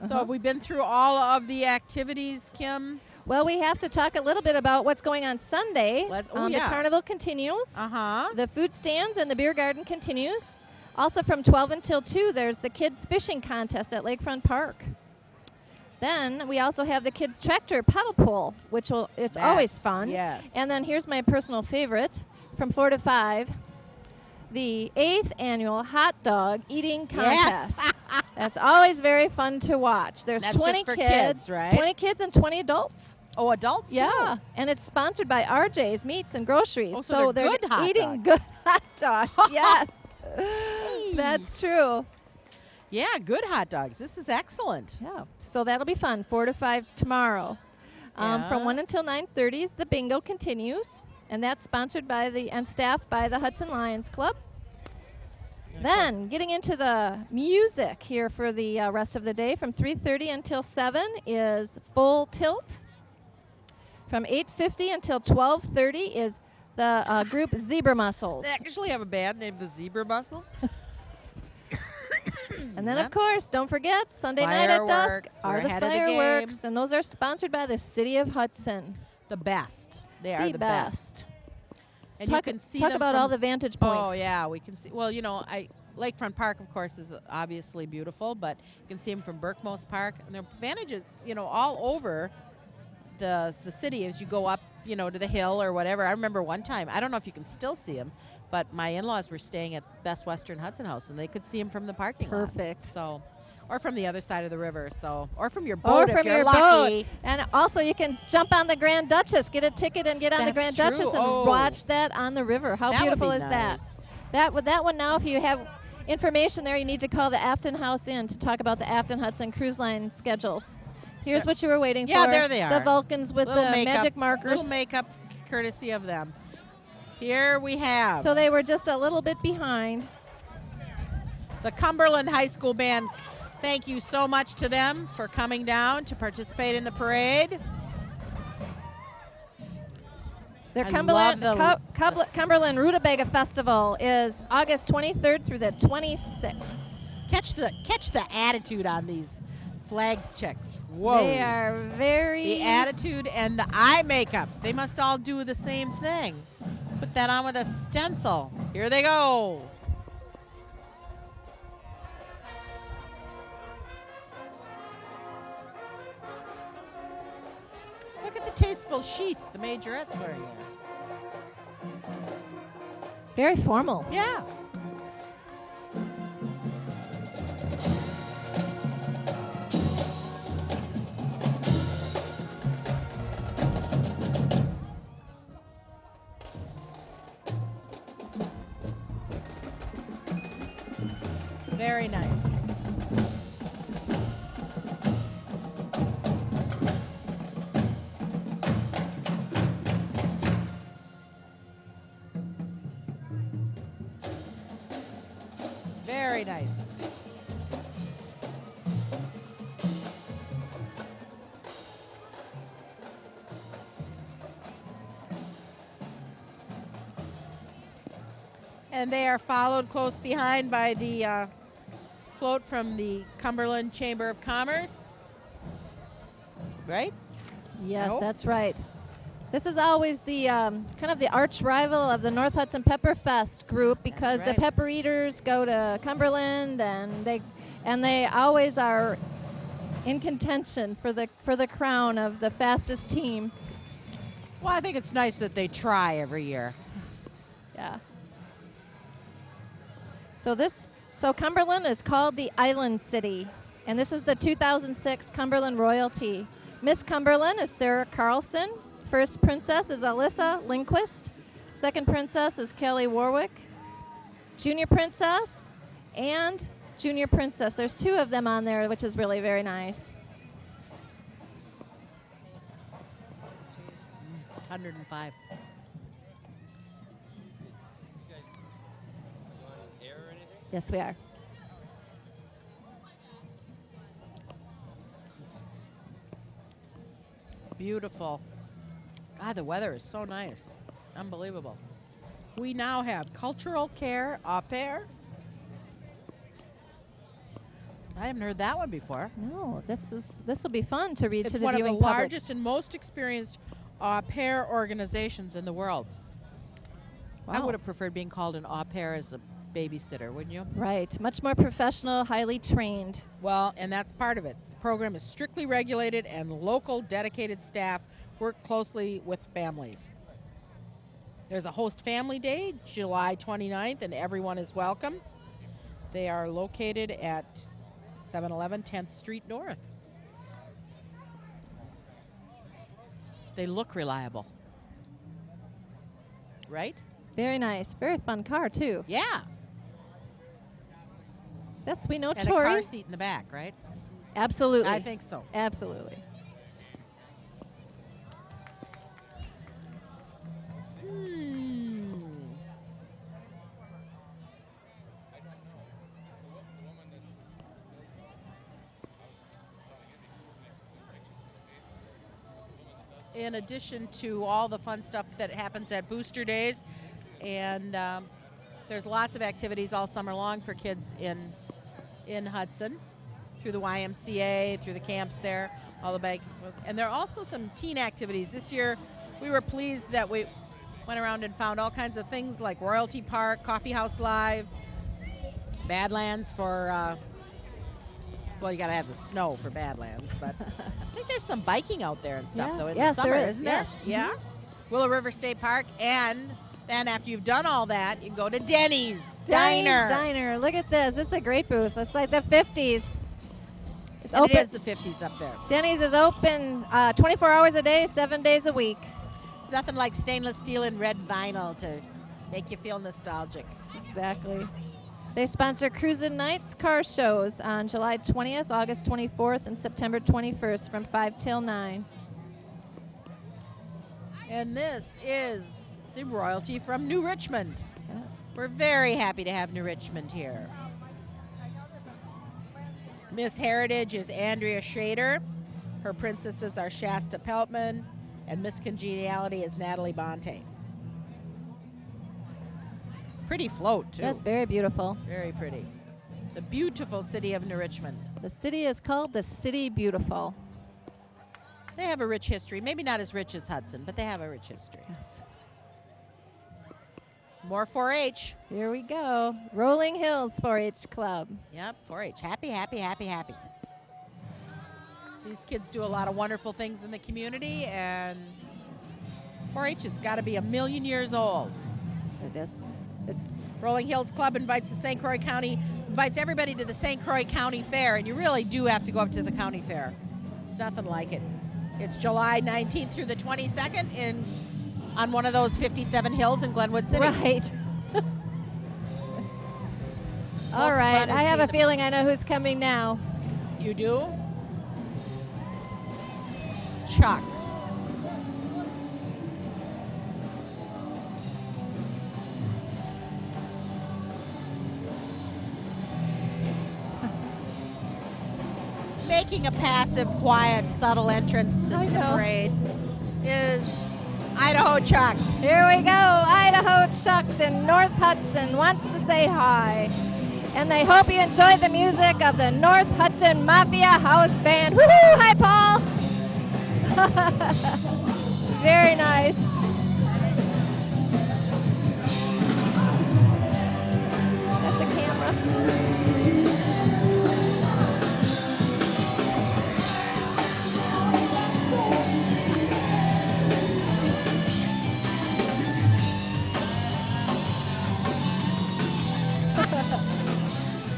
So have we been through all of the activities, Kim? Well, we have to talk a little bit about what's going on Sunday. Oh, The yeah. carnival continues. Uh-huh. The food stands and the beer garden continues. Also from 12 until 2, there's the kids fishing contest at Lakefront Park. Then we also have the kids tractor paddle pool, it's always fun. Yes. And then here's my personal favorite from 4 to 5, the 8th annual hot dog eating contest. Yes. That's always very fun to watch. There's That's 20 just for kids, right? 20 kids and 20 adults. Oh, adults too? Yeah, and it's sponsored by RJ's Meats and Groceries. Oh, so they're good hot eating dogs. good hot dogs. Yes, that's true. Yeah, good hot dogs. This is excellent. Yeah, so that'll be fun. 4 to 5 tomorrow. Yeah. From 1 until 9:30, the bingo continues, and that's sponsored by and staffed by the Hudson Lions Club. Then, getting into the music here for the rest of the day, from 3:30 until 7 is Full Tilt. From 8:50 until 12:30 is the group Zebra Muscles. They actually have a band named the Zebra Muscles. And then, of course, don't forget, Sunday night at dusk Fireworks. are We're the ahead of the fireworks, game. and those are sponsored by the City of Hudson. The best. They are the best. And talk you can see talk them about from- all the vantage points. Oh, yeah, we can see. Well, Lakefront Park, of course, is obviously beautiful, but you can see them from Berkmos Park. And there are vantages, all over the city as you go up, to the hill or whatever. I remember one time, I don't know if you can still see them, but my in-laws were staying at Best Western Hudson House, and they could see them from the parking lot. Perfect. So, or from the other side of the river, or from your Or boat from if you're your lucky. boat. And also, you can jump on the Grand Duchess, get a ticket, and get on the That's Grand true. Duchess and Oh. watch that on the river. How That would beautiful be is that? nice. That one now, if you have information there, you need to call the Afton House Inn to talk about the Afton Hudson Cruise Line schedules. Here's what you were waiting Yeah, for. there they are. The Vulcans with Little the makeup, magic markers. Little makeup courtesy of them. Here we have So they were just a little bit behind. the Cumberland High School Band. Thank you so much to them for coming down to participate in the parade. Their I Cumberland, love the- Cumberland Rutabaga Festival is August 23rd through the 26th. Catch the attitude on these flag chicks. Whoa. They are very... The attitude and the eye makeup. They must all do the same thing. Put that on with a stencil. Here they go. Look at the tasteful sheath the majorette's wearing there. very formal. Yeah. Very nice. Very nice. And they are followed close behind by the float from the Cumberland Chamber of Commerce. Right? Yes, Nope. that's right. This is always the kind of the arch rival of the North Hudson Pepper Fest group because right. the pepper eaters go to Cumberland and they always are in contention for the crown of the fastest team. Well, I think it's nice that they try every year. Yeah. So Cumberland is called the Island City, and this is the 2006 Cumberland royalty. Miss Cumberland is Sarah Carlson. First princess is Alyssa Lindquist. Second princess is Kelly Warwick. Junior princess and junior princess. There's two of them on there, which is really very nice. 105. Yes, we are. Beautiful. God, the weather is so nice. Unbelievable. We now have cultural care au pair. I haven't heard that one before. No, this will be fun to read It's to the one of the viewing public. largest and most experienced au pair organizations in the world. I Wow. would have preferred being called an au pair as a babysitter, wouldn't you? Right, much more professional, highly trained. Well, and that's part of it. The program is strictly regulated, and local dedicated staff work closely with families. There's a host family day, July 29th, and everyone is welcome. They are located at 711 10th Street North. They look reliable, right? Very nice, very fun car too. Yeah. Yes, we know And Tori. a car seat in the back, right? Absolutely. I think so. Absolutely. In addition to all the fun stuff that happens at Booster Days, and there's lots of activities all summer long for kids in Hudson, through the YMCA, through the camps there, all the bike. And there are also some teen activities. This year, we were pleased that we went around and found all kinds of things like Royalty Park, Coffee House Live, Badlands for, well, you got to have the snow for Badlands, but I think there's some biking out there and stuff, Yeah. though, in Yes, the summer, there is. isn't Yes. there? Yeah. Willow River State Park, and then after you've done all that, you can go to Denny's Diner. Diner. Look at this. This is a great booth. It's like the 50s. It's And open. it is the 50s up there. Denny's is open 24 hours a day, 7 days a week. There's nothing like stainless steel and red vinyl to make you feel nostalgic. Exactly. They sponsor Cruisin' Nights car shows on July 20th, August 24th, and September 21st from 5 till 9. And this is the royalty from New Richmond. Yes. We're very happy to have New Richmond here. Miss Heritage is Andrea Schrader. Her princesses are Shasta Peltman, and Miss Congeniality is Natalie Bonte. Pretty float, too. That's very beautiful. Very pretty. The beautiful city of New Richmond. The city is called the City Beautiful. They have a rich history. Maybe not as rich as Hudson, but they have a rich history. Yes. More 4-H. Here we go. Rolling Hills 4-H Club. Yep, 4-H. Happy, happy, happy, happy. These kids do a lot of wonderful things in the community, and 4-H has got to be 1,000,000 years old. It is. It's Rolling Hills Club invites everybody to the St. Croix County Fair, and you really do have to go up to the county fair. There's nothing like it. It's July 19th through the 22nd on one of those 57 hills in Glenwood City. right. All Most right. fun is I have a seeing them. feeling I know who's coming now. You do? Chuck. Making a passive, quiet, subtle entrance I into the know. parade is Idaho Chucks. Here we go. Idaho Chucks in North Hudson wants to say hi. And they hope you enjoy the music of the North Hudson Mafia House Band. Woohoo! Hi, Paul. Very nice. That's a camera.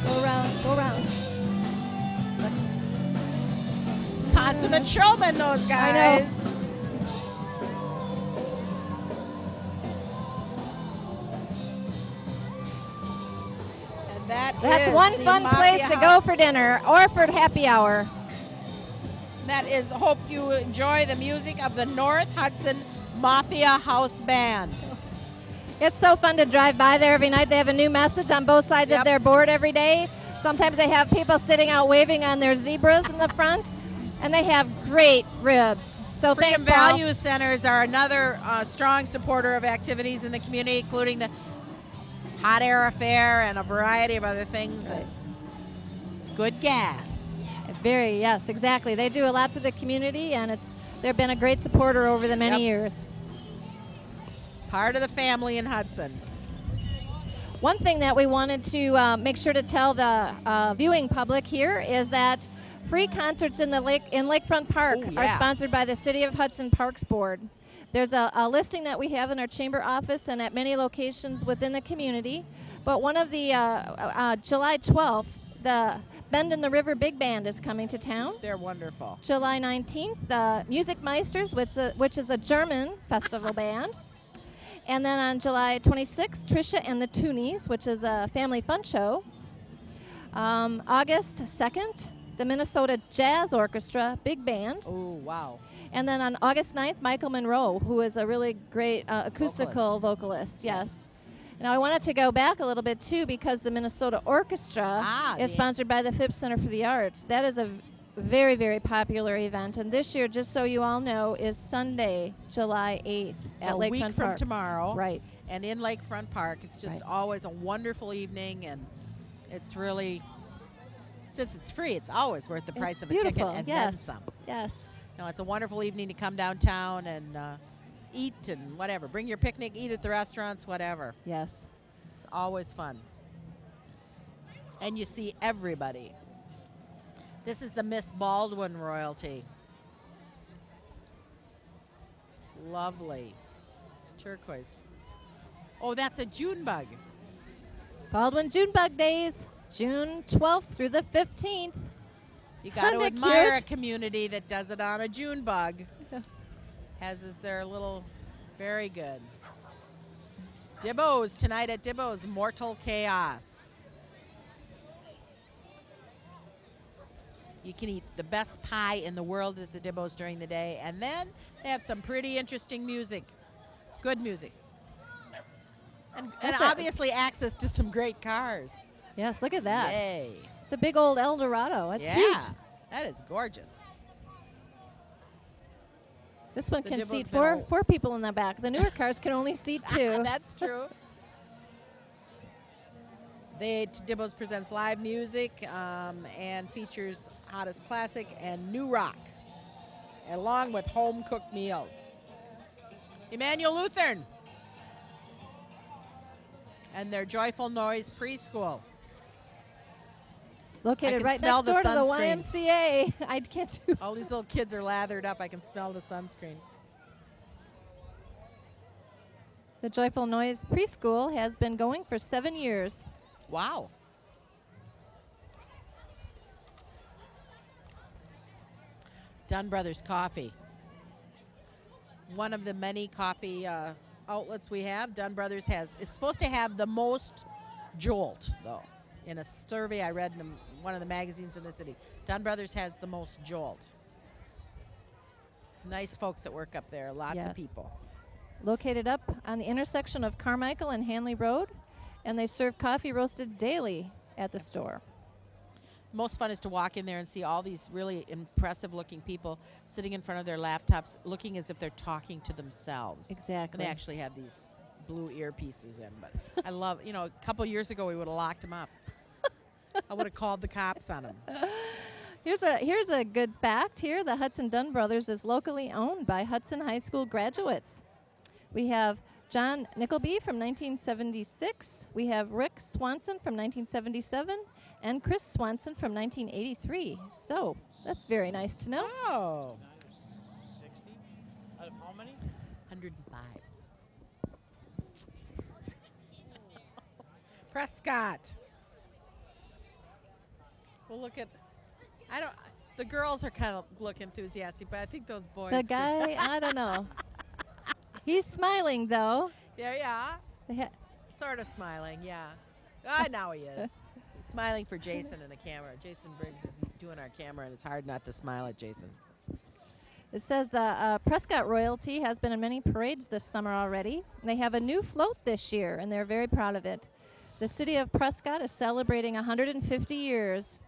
Go around, go around. Consummate showmen, those I know. guys. And That's is one the fun Mafia place to go House. for dinner or for happy hour. That is, hope you enjoy the music of the North Hudson Mafia House Band. It's so fun to drive by there every night. They have a new message on both sides of Yep. their board every day. Sometimes they have people sitting out waving on their zebras in the front, and they have great ribs. So thanks, Freedom Paul. Value Centers are another strong supporter of activities in the community, including the Hot Air Affair and a variety of other things. Right. good gas. Very, yes, exactly. They do a lot for the community, and they've been a great supporter over the many years. Part of the family in Hudson. One thing that we wanted to make sure to tell the viewing public here is that free concerts in Lakefront Park are sponsored by the City of Hudson Parks Board. There's a listing that we have in our chamber office and at many locations within the community. But one of the July 12th, the Bend in the River Big Band is coming to town. They're wonderful. July 19th, the Music Meisters, which is a German festival band. And then on July 26th, Trisha and the Toonies, which is a family fun show. August 2nd, the Minnesota Jazz Orchestra Big Band. Oh, wow. And then on August 9th, Michael Monroe, who is a really great acoustical vocalist. Yes. Now, I wanted to go back a little bit, too, because the Minnesota Orchestra is sponsored by the Phipps Center for the Arts. That is a very, very popular event. And this year, just so you all know, is Sunday, July 8th at Lakefront Park. A week from tomorrow. Right. And in Lakefront Park. It's just always a wonderful evening, and it's really, since it's free, it's always worth the price of a ticket and then some. Yes. No, it's a wonderful evening to come downtown and eat and whatever. Bring your picnic, eat at the restaurants, whatever. Yes. It's always fun. And you see everybody. This is the Miss Baldwin royalty. Lovely. Turquoise. Oh, that's a June bug. Baldwin June Bug Days, June 12th through the 15th. You got to admire a community that does it on a June bug. As is their little, very good. Dibbo's tonight at Dibbo's, Mortal Chaos. You can eat the best pie in the world at the Dibbo's during the day, and then they have some pretty interesting music, good music. And obviously access to some great cars. Yes, look at that. Yay. It's a big old El Dorado. That's huge. That is gorgeous. This one can seat four people in the back. The newer cars can only seat two. That's true. Dibbo's presents live music and features hottest classic and new rock, along with home-cooked meals. Emmanuel Lutheran and their Joyful Noise Preschool. Located right next door to the YMCA. I can't do. All these little kids are lathered up. I can smell the sunscreen. The Joyful Noise Preschool has been going for 7 years. Wow. Dunn Brothers Coffee. One of the many coffee outlets we have. Dunn Brothers is supposed to have the most jolt, though. In a survey I read in one of the magazines in the city, Dunn Brothers has the most jolt. Nice folks that work up there, lots of people. Located up on the intersection of Carmichael and Hanley Road, and they serve coffee roasted daily at the store. Most fun is to walk in there and see all these really impressive looking people sitting in front of their laptops looking as if they're talking to themselves. Exactly. And they actually have these blue earpieces in, but I love, a couple years ago we would have locked them up. I would have called the cops on them. Here's a good fact here. The Hudson Dunn Brothers is locally owned by Hudson High School graduates. We have John Nickleby from 1976. We have Rick Swanson from 1977 and Chris Swanson from 1983. So that's very nice to know. Oh. 60? Out of how many? 105. Prescott. Well, look at, the girls are kind of look enthusiastic, but I think those boys. The guy, I don't know. He's smiling, though. Yeah. Sort of smiling, yeah. Now he is. He's smiling for Jason in the camera. Jason Briggs is doing our camera, and it's hard not to smile at Jason. It says the Prescott royalty has been in many parades this summer already. They have a new float this year, and they're very proud of it. The city of Prescott is celebrating 150 years.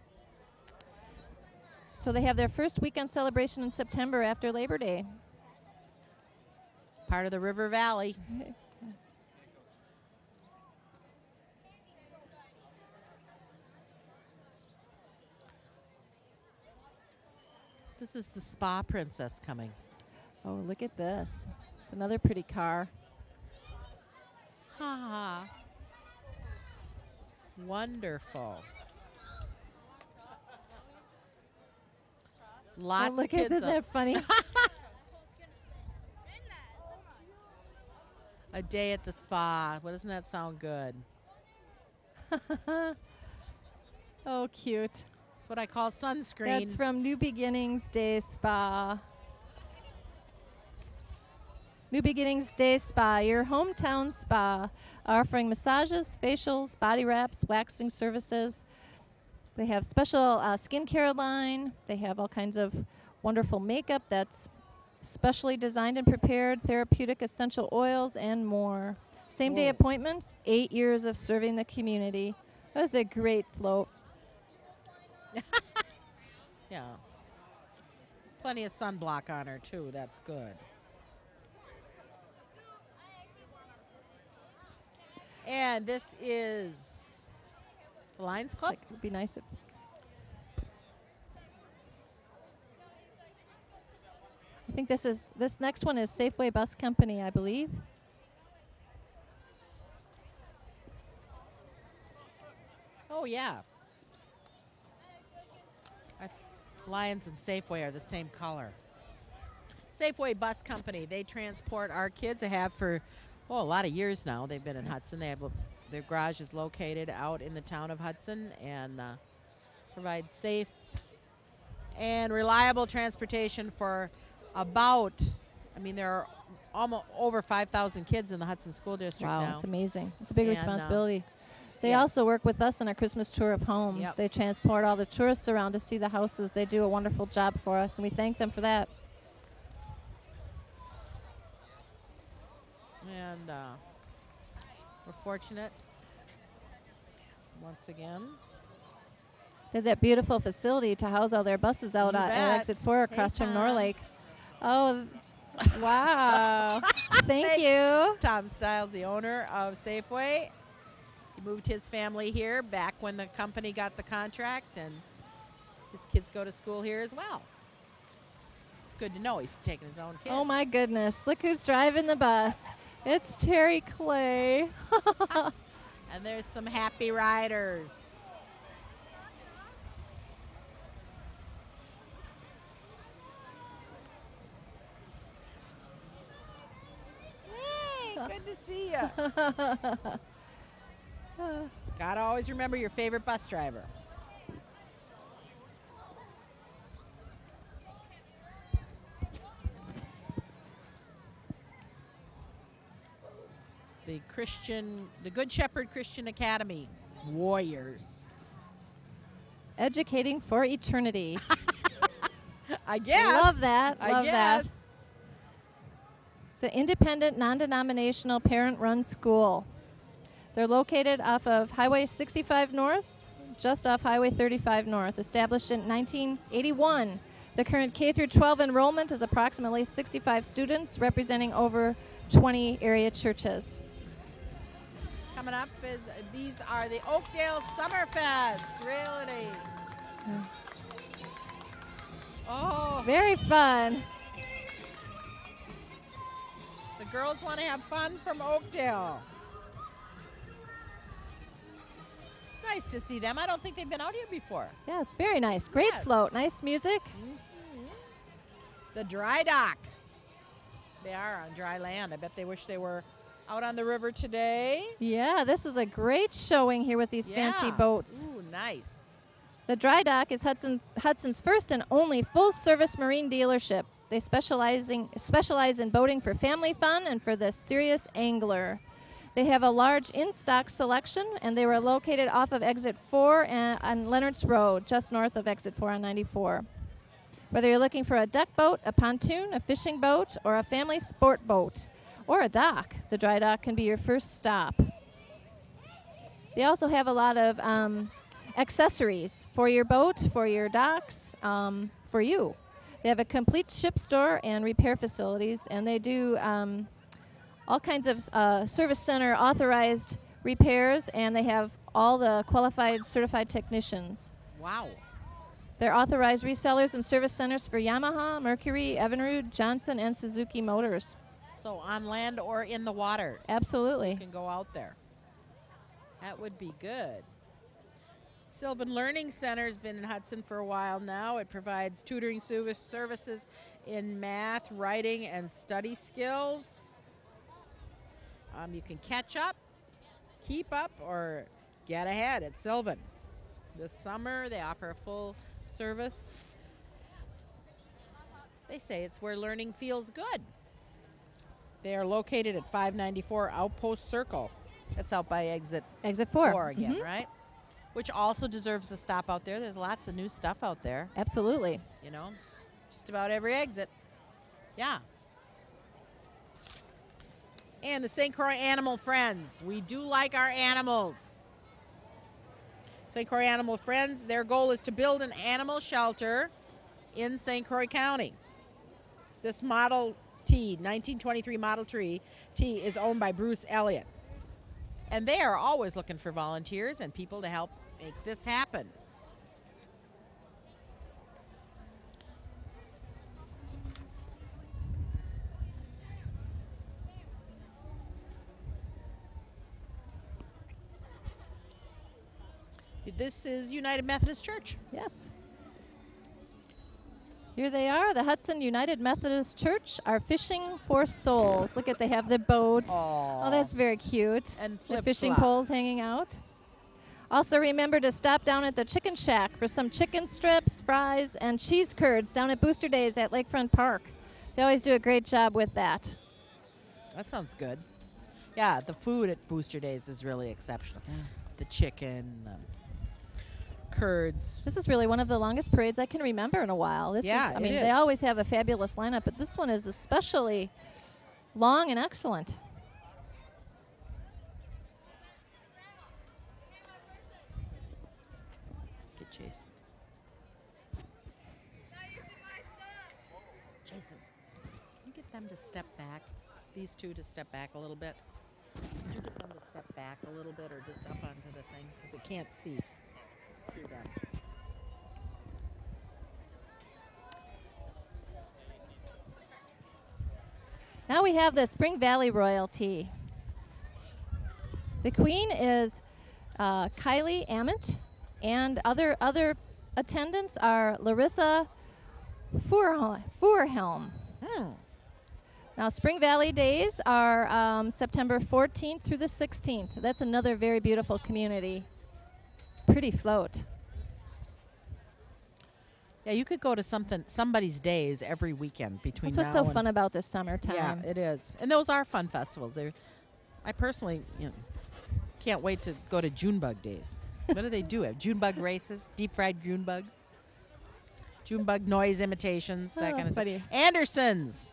So they have their first weekend celebration in September after Labor Day. Part of the River Valley. This is the Spa Princess coming. Oh, look at this. It's another pretty car. Ha. Wonderful. Lots Oh, look of kids. at this. Isn't that funny? A day at the spa. Well, doesn't that sound good? Oh, cute. That's what I call sunscreen. That's from New Beginnings Day Spa. New Beginnings Day Spa, your hometown spa, offering massages, facials, body wraps, waxing services. They have special skincare line. They have all kinds of wonderful makeup that's specially designed and prepared, therapeutic essential oils, and more. Same-day Whoa. appointments, 8 years of serving the community. That was a great float. Yeah. Plenty of sunblock on her, too. That's good. And this is the Lions Club. Like, it'd be nice if I think this next one is Safeway Bus Company, I believe. Oh, yeah. Lions and Safeway are the same color. Safeway Bus Company, they transport our kids. They have for, a lot of years now. They've been in Hudson. They have their garage is located out in the town of Hudson and provide safe and reliable transportation for there are almost over 5,000 kids in the Hudson School District Wow, now. it's amazing. It's a big And, responsibility. They yes. also work with us on our Christmas tour of homes. Yep. They transport all the tourists around to see the houses. They do a wonderful job for us, and we thank them for that. And we're fortunate, once again. They have that beautiful facility to house all their buses out You at bet. Exit 4 across Hey, from Tom. Norlake. Oh, wow. Thank you. Tom Stiles, the owner of Safeway. He moved his family here back when the company got the contract, and his kids go to school here as well. It's good to know he's taking his own kids. Oh, my goodness. Look who's driving the bus. It's Terry Clay. And there's some happy riders. Hey, good to see you. Gotta always remember your favorite bus driver. The Good Shepherd Christian Academy Warriors. Educating for eternity. I guess. Love that. I Love that. guess. It's an independent, non-denominational, parent-run school. They're located off of Highway 65 North, just off Highway 35 North, established in 1981. The current K through 12 enrollment is approximately 65 students, representing over 20 area churches. Coming up is these are the Oakdale Summerfest. Really? Oh, Very fun. the girls want to have fun from Oakdale. It's nice to see them. I don't think they've been out here before. Yeah, it's very nice. Great Yes. float. Nice music. The dry dock. They are on dry land. I bet they wish they were out on the river today. Yeah, this is a great showing here with these fancy Yeah. boats. Ooh, nice. The Dry Dock is Hudson's first and only full-service marine dealership. They specialize in boating for family fun and for the serious angler. They have a large in-stock selection, and they were located off of Exit 4 on Leonard's Road, just north of Exit 4 on 94. Whether you're looking for a duck boat, a pontoon, a fishing boat, or a family sport boat, or a dock, the Dry Dock can be your first stop. They also have a lot of accessories for your boat, for your docks, for you. They have a complete ship store and repair facilities, and they do all kinds of service center authorized repairs, and they have all the qualified certified technicians. Wow. They're authorized resellers and service centers for Yamaha, Mercury, Evinrude, Johnson, and Suzuki Motors. So on land or in the water, Absolutely. you can go out there. That would be good. Sylvan Learning Center has been in Hudson for a while now. It provides tutoring services in math, writing, and study skills. You can catch up, keep up, or get ahead at Sylvan. This summer, they offer a full service. They say it's where learning feels good. They are located at 594 Outpost Circle. That's out by exit 4 again, right? Which also deserves a stop out there. There's lots of new stuff out there. Absolutely. You know, just about every exit. Yeah. And the St. Croix Animal Friends. We do like our animals. St. Croix Animal Friends, their goal is to build an animal shelter in St. Croix County. This Model T, 1923 Model T, is owned by Bruce Elliott. And they are always looking for volunteers and people to help make this happen. This is United Methodist Church. Yes. Here they are, the Hudson United Methodist Church, are fishing for souls. Look at, they have the boat. Aww. Oh, that's very cute. And the fishing flip-flop. poles hanging out. Also remember to stop down at the Chicken Shack for some chicken strips, fries, and cheese curds down at Booster Days at Lakefront Park. They always do a great job with that. That sounds good. Yeah, the food at Booster Days is really exceptional. The chicken, the curds. This is really one of the longest parades I can remember in a while. This Yeah, is, I it mean, is. they always have a fabulous lineup, but this one is especially long and excellent. Get Jason. Jason, can you get them to step back? These two to step back a little bit? Could you get them to step back a little bit or just up onto the thing? Because they can't see through them. Now we have the Spring Valley royalty. The queen is Kylie Ament, and other attendants are Larissa Fuhrhelm. Now, Spring Valley Days are September 14th through the 16th. That's another very beautiful community. Pretty float. Yeah, you could go to somebody's days every weekend between That's what's now so and fun about this summertime. Yeah, it is. And those are fun festivals. I personally can't wait to go to Junebug Days. What do they do? Have Junebug races, deep fried Junebugs, Junebug noise imitations, that kind of funny. stuff. Anderson's.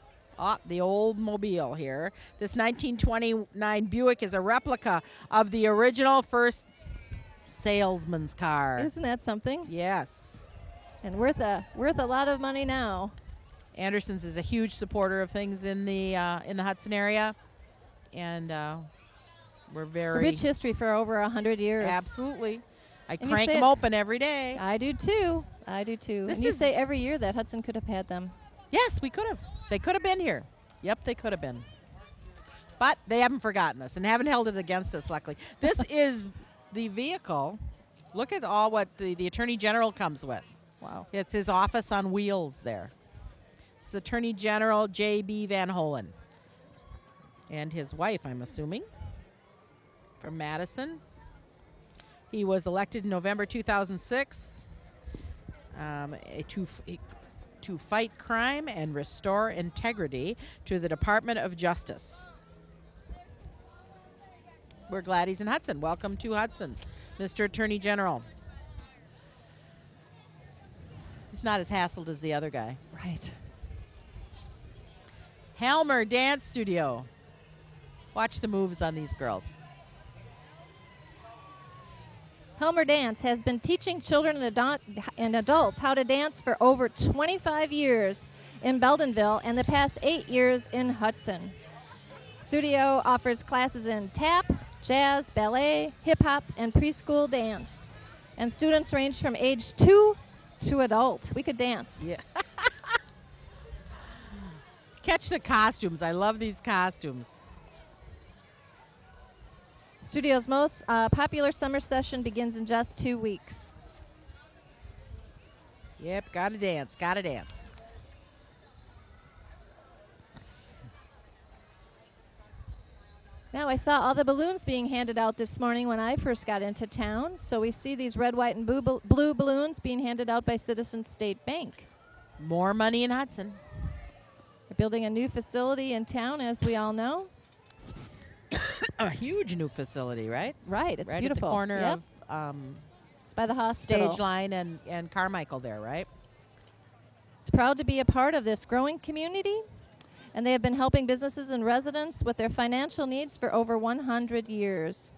The old mobile here. This 1929 Buick is a replica of the original first salesman's car. Isn't that something? Yes. And worth a lot of money now. Anderson's is a huge supporter of things in the Hudson area, and we're very Rich history for over 100 years. Absolutely. I And you crank say them it- open every day. I do too. This And you is- say every year that Hudson could have had them. Yes, we could have. They could have been here. Yep, they could have been. But they haven't forgotten us and haven't held it against us, luckily. This is the vehicle. Look at all what the Attorney General comes with. Wow. It's his office on wheels there. It's Attorney General J.B. Van Holen. And his wife, I'm assuming, from Madison. He was elected in November 2006 to fight crime and restore integrity to the Department of Justice. We're glad he's in Hudson. Welcome to Hudson, Mr. Attorney General. He's not as hassled as the other guy. Right. Helmer Dance Studio. Watch the moves on these girls. Helmer Dance has been teaching children and adults how to dance for over 25 years in Beldenville and the past 8 years in Hudson. Studio offers classes in tap, jazz, ballet, hip-hop, and preschool dance. And students range from age 2 to adult. We could dance. Yeah. Catch the costumes. I love these costumes. Studio's most popular summer session begins in just 2 weeks. Yep, gotta dance, gotta dance. Now, I saw all the balloons being handed out this morning when I first got into town. So we see these red, white, and blue balloons being handed out by Citizens State Bank. More money in Hudson. They're building a new facility in town, as we all know. A huge new facility, right? Right, it's right beautiful. At the corner Yep. of It's by the hospital. Stage Line and Carmichael there, right? It's proud to be a part of this growing community, and they have been helping businesses and residents with their financial needs for over 100 years.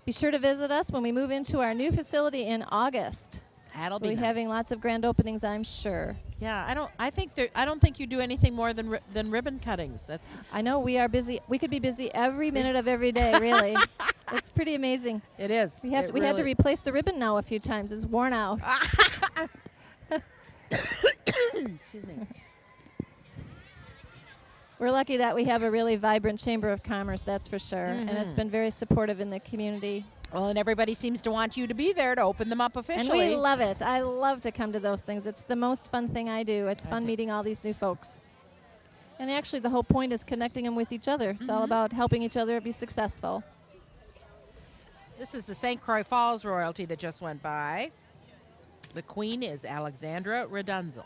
Be sure to visit us when we move into our new facility in August. That'll We'll be be nice. having lots of grand openings, I'm sure. Yeah, I don't think you do anything more than ribbon cuttings. That's I know we are busy. We could be busy every minute of every day, really. It's pretty amazing. it is. We had to replace the ribbon now a few times. It's worn out. Excuse me. We're lucky that we have a really vibrant Chamber of Commerce, that's for sure. And it's been very supportive in the community. Well, and everybody seems to want you to be there to open them up officially. And we love it. I love to come to those things. It's the most fun thing I do. It's fun meeting all these new folks. And actually, the whole point is connecting them with each other. It's all about helping each other be successful. This is the St. Croix Falls royalty that just went by. The queen is Alexandra Redunzel.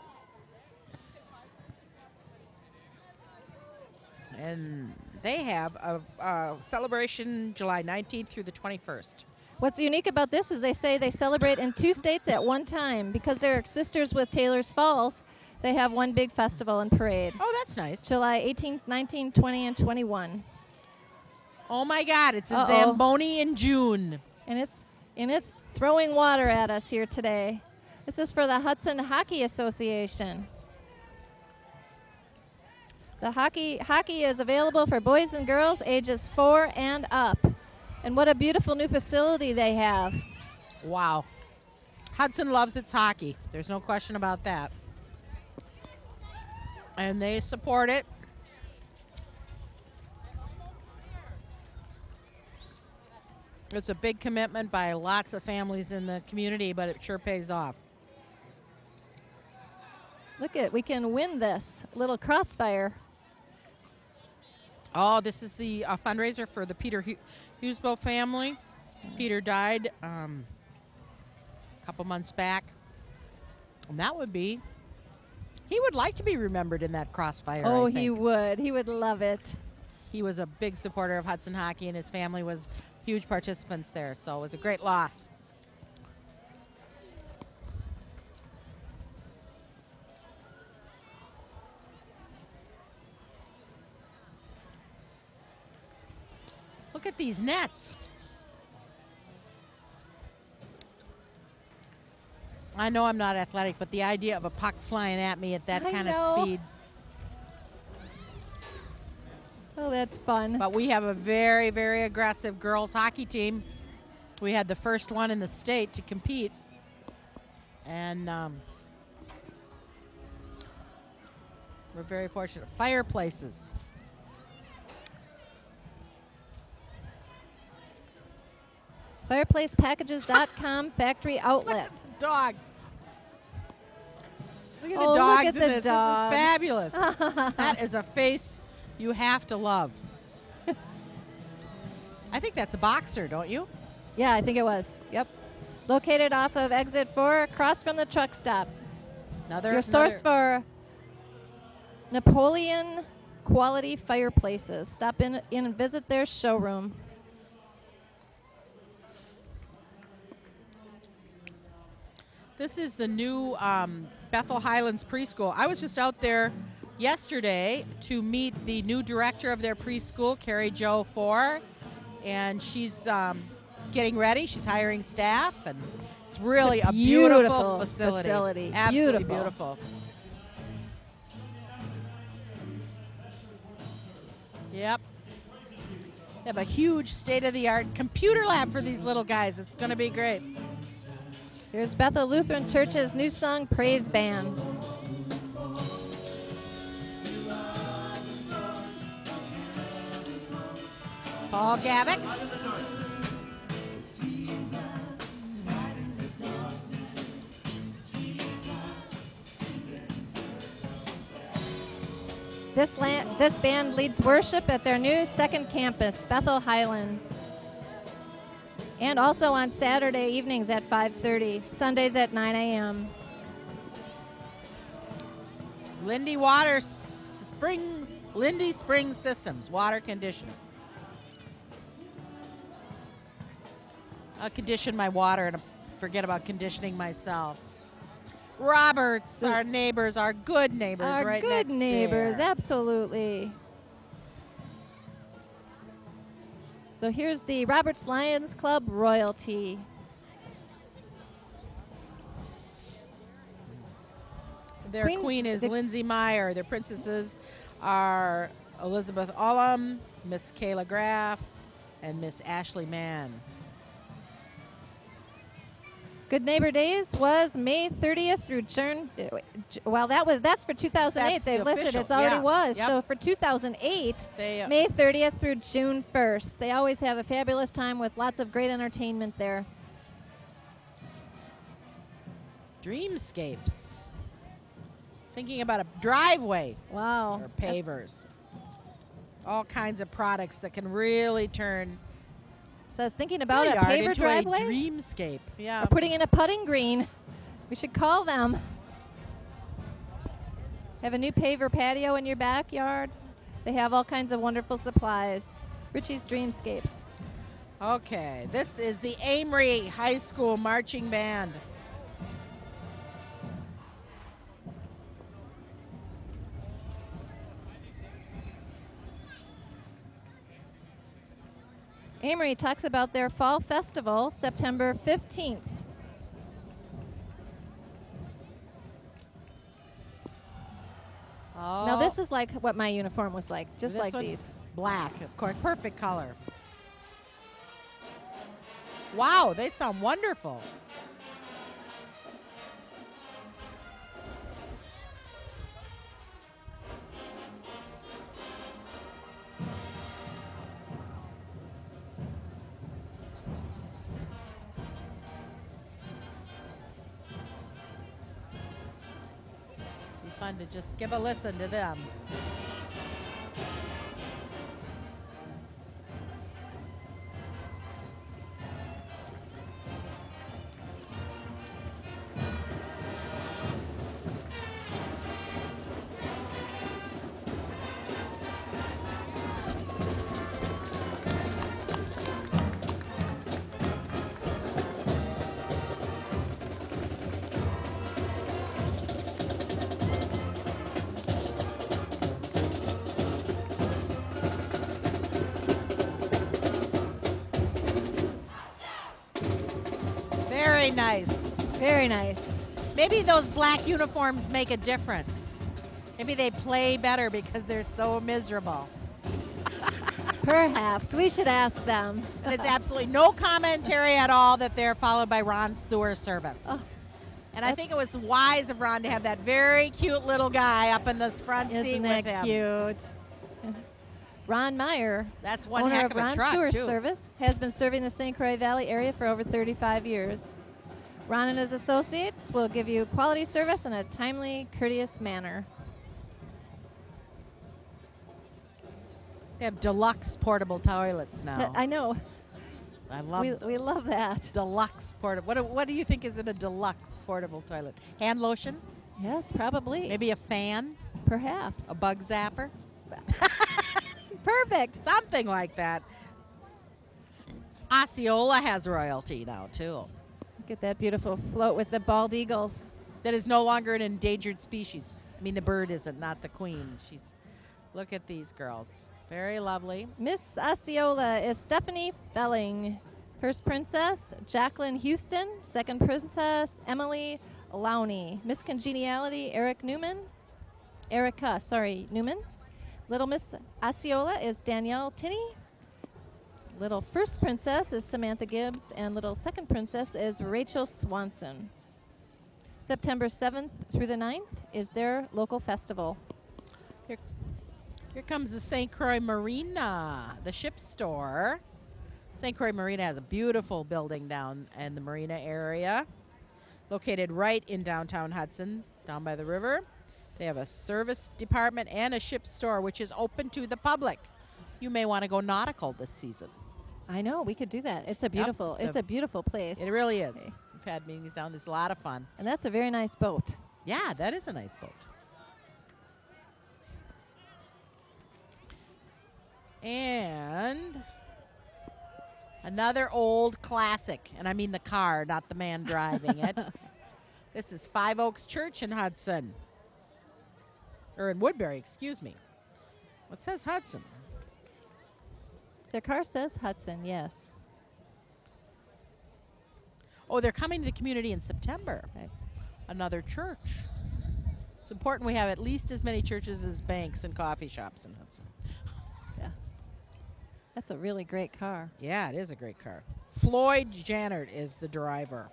And they have a celebration July 19th through the 21st. What's unique about this is they say they celebrate in 2 states at one time. Because they're sisters with Taylor's Falls, they have one big festival and parade. Oh, that's nice. July 18th, 19th, 20, and 21. Oh, my God. It's a Uh-oh. Zamboni in June. And it's throwing water at us here today. This is for the Hudson Hockey Association. The hockey is available for boys and girls ages 4 and up. And what a beautiful new facility they have. Wow. Hudson loves its hockey. There's no question about that. And they support it. It's a big commitment by lots of families in the community, but it sure pays off. Look at, we can win this little crossfire. Oh, this is the fundraiser for the Peter Hughesbo family. Peter died a couple months back. And that would be, he would like to be remembered in that crossfire. Oh, I think. he would. He would love it. He was a big supporter of Hudson hockey, and his family was huge participants there. So it was a great loss. Look at these nets. I know I'm not athletic, but the idea of a puck flying at me at that I kind know. of speed. Oh, that's fun. But we have a very, very aggressive girls hockey team. We had the first one in the state to compete. And we're very fortunate. Fireplaces. FireplacePackages.com factory outlet. Dog. Look at Oh, the look dogs at in the this. dogs. This is fabulous. That is a face you have to love. I think that's a boxer, don't you? Yeah, I think it was. Yep. Located off of exit 4 across from the truck stop. Your source for Napoleon quality fireplaces. Stop in and visit their showroom. This is the new Bethel Highlands preschool. I was just out there yesterday to meet the new director of their preschool, Carrie Jo Four, and she's getting ready. She's hiring staff, and it's really a beautiful facility. Absolutely beautiful. Yep. They have a huge state-of-the-art computer lab for these little guys. It's going to be great. Here's Bethel Lutheran Church's new song, Praise Band. Paul Gavick. This band leads worship at their new second campus, Bethel Highlands. And also on Saturday evenings at 5:30, Sundays at 9 a.m. Lindy Springs Systems, water conditioner. I'll condition my water and forget about conditioning myself. Roberts, our neighbors, our good neighbors, Our right good next neighbors, there. absolutely. So here's the Roberts Lions Club royalty. Their queen is Lindsay Meyer. Their princesses are Elizabeth Ullum, Miss Kayla Graff, and Miss Ashley Mann. Good Neighbor Days was May 30th through June. Well, that's for 2008. That's They've the listed official, it's already yeah. was. Yep. So for 2008, They, May 30th through June 1st. They always have a fabulous time with lots of great entertainment there. Dreamscapes. Thinking about a driveway Wow. or pavers. All kinds of products that can really turn So I was thinking about a your yard paver into driveway. a dreamscape. Yeah. Or putting in a putting green. We should call them. Have a new paver patio in your backyard. They have all kinds of wonderful supplies. Richie's Dreamscapes. Okay, this is the Amory High School Marching Band. Amory talks about their fall festival, September 15th. Oh, Now this is like what my uniform was like, just this like one, these. Black, of course, perfect color. Wow, they sound wonderful. Be fun to just give a listen to them. Very nice. Very nice. Maybe those black uniforms make a difference. Maybe they play better because they're so miserable. Perhaps. We should ask them. And it's absolutely no commentary at all that they're followed by Ron's sewer service. Oh, and I think it was wise of Ron to have that very cute little guy up in this front seat isn't with that him. cute? Ron Meyer, That's one owner heck of of a Ron truck, Sewer too. Service, has been serving the St. Croix Valley area for over 35 years. Ron and his associates will give you quality service in a timely, courteous manner. They have deluxe portable toilets now. I know. I love We love that. deluxe portable. What do you think is in a deluxe portable toilet? Hand lotion? Yes, probably. Maybe a fan? Perhaps. A bug zapper? Perfect. Something like that. Osceola has royalty now, too. Get that beautiful float with the bald eagles. That is no longer an endangered species. I mean, the bird isn't, not the queen. Look at these girls. Very lovely. Miss Osceola is Stephanie Felling. First princess, Jacqueline Houston. Second princess, Emily Lowney. Miss Congeniality, Erica Newman. Little Miss Osceola is Danielle Tinney. Little first princess is Samantha Gibbs, and little second princess is Rachel Swanson. September 7th through the 9th is their local festival. Here comes the St. Croix Marina, the ship store. St. Croix Marina has a beautiful building down in the marina area, located right in downtown Hudson, down by the river. They have a service department and a ship store, which is open to the public. You may want to go nautical this season. I know, we could do that. It's a beautiful, it's it's a beautiful place. It really is. Okay. We've had meetings down. There's a lot of fun. And that's a very nice boat. Yeah, that is a nice boat. And another old classic, and I mean the car, not the man driving it. This is Five Oaks Church in Hudson. Or in Woodbury, excuse me. What says Hudson? Their car says Hudson, yes. Oh, they're coming to the community in September. Okay. Another church. It's important we have at least as many churches as banks and coffee shops in Hudson. Yeah. That's a really great car. Yeah, it is a great car. Floyd Jannert is the driver.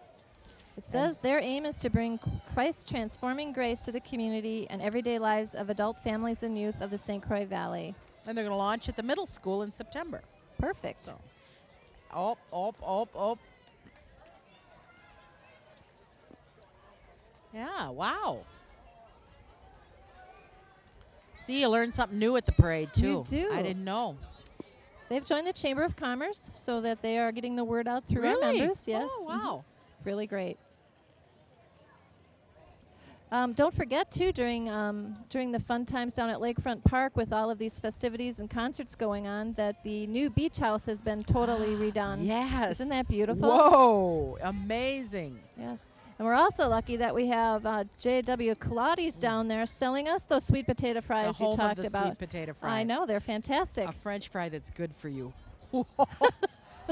It says their aim is to bring Christ's transforming grace to the community and everyday lives of adult families and youth of the St. Croix Valley. And they're going to launch at the middle school in September. Perfect. So, up. Yeah, wow. See, you learn something new at the parade, too. You do. I didn't know. They've joined the Chamber of Commerce so that they are getting the word out through our Really? members. Yes. Oh, wow. It's really great. Don't forget, too, during the fun times down at Lakefront Park with all of these festivities and concerts going on, that the new beach house has been totally redone. Yes. Isn't that beautiful? Whoa, amazing. Yes. And we're also lucky that we have J.W. Colotti's down there selling us those sweet potato fries The you home talked of the about. sweet potato fry. I know, they're fantastic. A French fry that's good for you.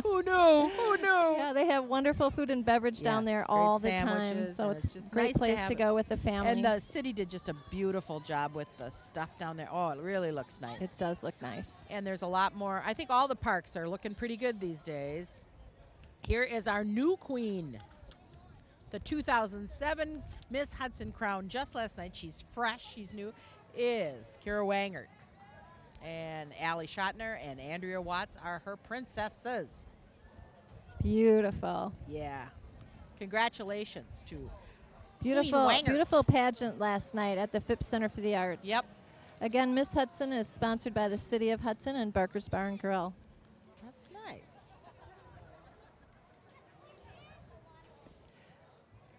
Oh, no. Oh, no. Yeah, they have wonderful food and beverage down Yes, there great all the time. sandwiches, So and it's just a great nice to place have to it. go with the family. And the city did just a beautiful job with the stuff down there. Oh, it really looks nice. It does look nice. And there's a lot more. I think all the parks are looking pretty good these days. Here is our new queen, the 2007 Miss Hudson crown just last night. She's fresh. She's new. Is Kira Wangert. And Allie Schottner and Andrea Watts are her princesses. Beautiful. Yeah. Congratulations to Beautiful, Wangert. beautiful pageant last night at the Phipps Center for the Arts. Yep. Again, Miss Hudson is sponsored by the City of Hudson and Barker's Bar and Grill. That's nice.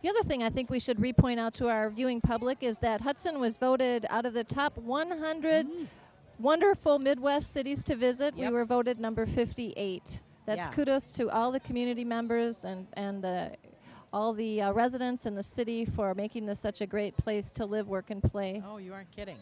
The other thing I think we should repoint out to our viewing public is that Hudson was voted out of the top 100 wonderful Midwest cities to visit. Yep. We were voted number 58. That's Yeah. kudos to all the community members and all the residents in the city for making this such a great place to live, work, and play. Oh, you aren't kidding.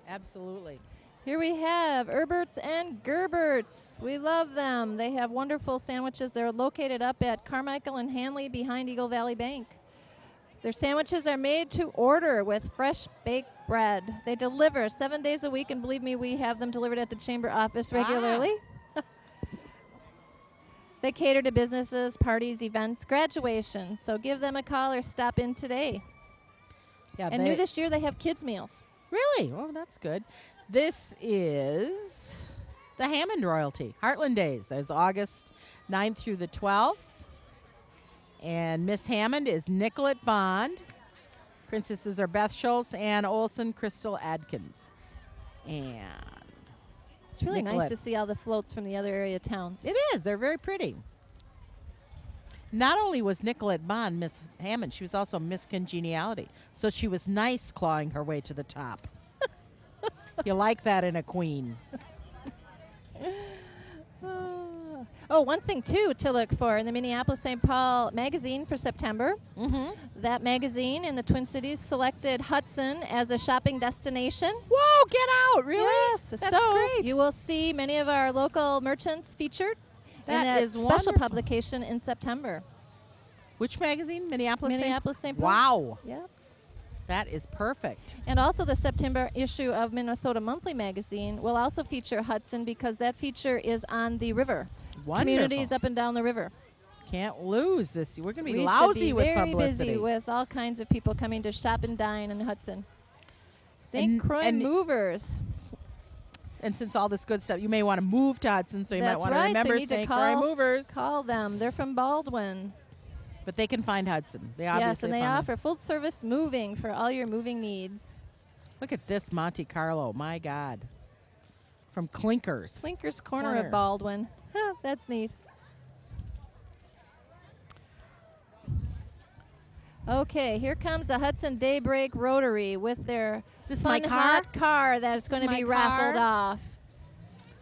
Absolutely. Here we have Herbert's and Gerbert's. We love them. They have wonderful sandwiches. They're located up at Carmichael and Hanley behind Eagle Valley Bank. Their sandwiches are made to order with fresh baked bread. They deliver 7 days a week, and believe me, we have them delivered at the chamber office regularly. They cater to businesses, parties, events, graduations. So give them a call or stop in today. Yeah. And new this year, they have kids' meals. Really? Oh, that's good. This is the Hammond royalty. Heartland Days. There's August 9th through the 12th. And Miss Hammond is Nicolette Bond. Princesses are Beth Schultz, Ann Olson, Crystal Adkins. And It's really nice Nicolette. to see all the floats from the other area towns. it is. They're very pretty. Not only was Nicolette Bond Miss Hammond, she was also Miss Congeniality. So she was nice clawing her way to the top. You like that in a queen. Oh, one thing, too, to look for in the Minneapolis St. Paul magazine for September. Mm-hmm. That magazine in the Twin Cities selected Hudson as a shopping destination. Whoa, get out, really? Yes. That's so great. you will see many of our local merchants featured in That that is special wonderful. publication in September. Which magazine? Minneapolis? Minneapolis St. Paul. Wow. Yeah. That is perfect. And also the September issue of Minnesota Monthly Magazine will also feature Hudson because that feature is on the river. Wonderful. Communities up and down the river. Can't lose this. We're going to be We lousy should be with very publicity. busy with all kinds of people coming to shop and dine in Hudson. St. Croix and- Movers. And since all this good stuff, you may want to move to Hudson, so you might That's want to right. remember so you need St. to Croix Movers. call them. They're from Baldwin. But they can find Hudson. They Yes, obviously and they found offer full service moving for all your moving needs. Look at this Monte Carlo. My God. From Clinkers. Clinker's Corner Corner. of Baldwin. Huh, that's neat. Okay, here comes the Hudson Daybreak Rotary with their Is this fun my car? hot car that's going to my be raffled car? off.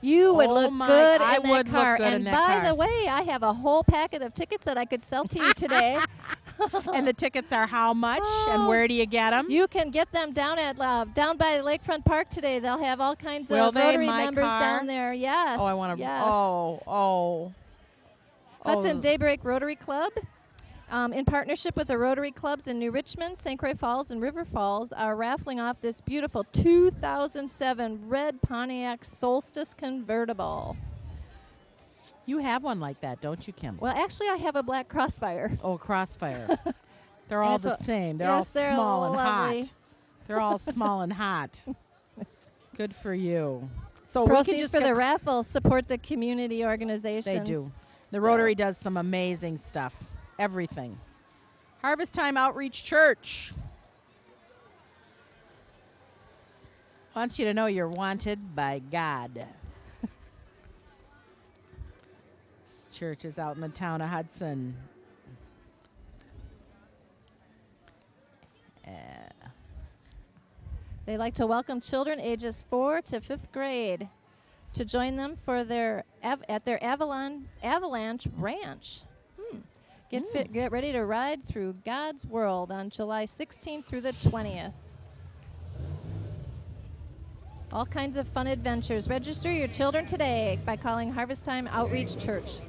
You would Oh look my- good I in that would look car. good in And that by car. the way, I have a whole packet of tickets that I could sell to you today. And the tickets are how much? And Oh. where do you get them? You can get them down at down by Lakefront Park today. They'll have all kinds Will of they? Rotary My members car? down there. Yes. Oh, I want to. Yes. Oh. Hudson Oh. Daybreak Rotary Club, in partnership with the Rotary Clubs in New Richmond, St. Croix Falls, and River Falls, are raffling off this beautiful 2007 red Pontiac Solstice convertible. You have one like that, don't you, Kim? Well, actually, I have a black Crossfire. Oh, Crossfire. They're all And the so- same. They're yes, all they're small and lovely. hot. They're all small and hot. Good for you. So we can Proceeds just for get the raffle support the community organizations. They do. The So- Rotary does some amazing stuff. Everything. Harvest Time Outreach Church wants you to know you're wanted by God. This church is out in the town of Hudson. They like to welcome children ages 4 to 5th grade to join them for their at their Avalanche Ranch. Get ready to ride through God's world on July 16th through the 20th. All kinds of fun adventures. Register your children today by calling Harvest Time Outreach Church.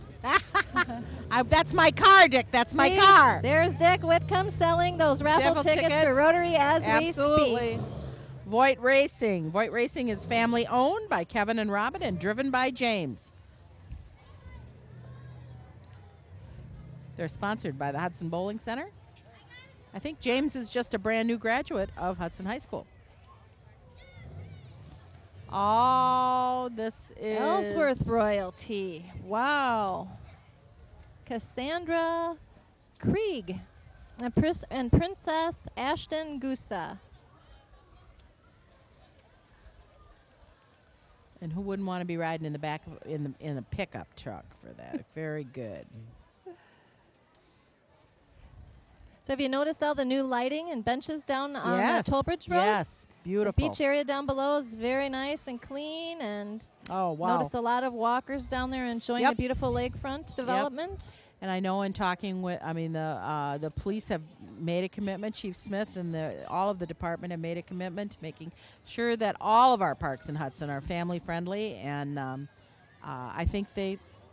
That's my car, Dick. That's my See? car. There's Dick Whitcomb selling those raffle Raffle tickets tickets. for Rotary as we Absolutely. speak. Voight Racing. Voight Racing is family owned by Kevin and Robin and driven by James. They're sponsored by the Hudson Bowling Center. I think James is just a brand new graduate of Hudson High School. Oh, this is Ellsworth royalty. Wow. Cassandra Krieg and Princess Ashton Gusa. And who wouldn't want to be riding in the back of in a pickup truck for that? Very good. So have you noticed all the new lighting and benches down on Yes. the Toll Bridge Road? Yes. The Beautiful. beach area down below is very nice and clean, and Oh, wow. notice a lot of walkers down there enjoying Yep. the beautiful lakefront development. And I know in talking with, the police have made a commitment. Chief Smith and all of the department have made a commitment to making sure that all of our parks in Hudson are family friendly. And I think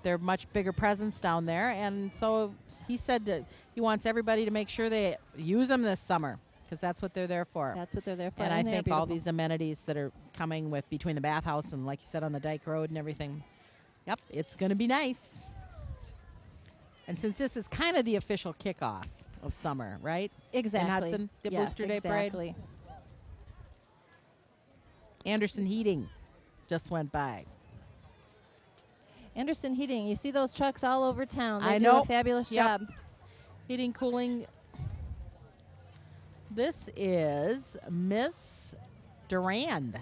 they're much bigger presence down there. And so he said that he wants everybody to make sure they use them this summer because that's what they're there for. That's what they're there for. And I they're think all beautiful. these amenities that are coming with between the bathhouse and, like you said, on the Dyke Road and everything. Yep, it's going to be nice. And since this is kind of the official kickoff of summer, right? Exactly. In Hudson, the yes, Booster Day exactly. Parade. Anderson Heating just went by. Anderson Heating, you see those trucks all over town. They I do know. a fabulous Yep. job. Heating, cooling. This is Miss Durand.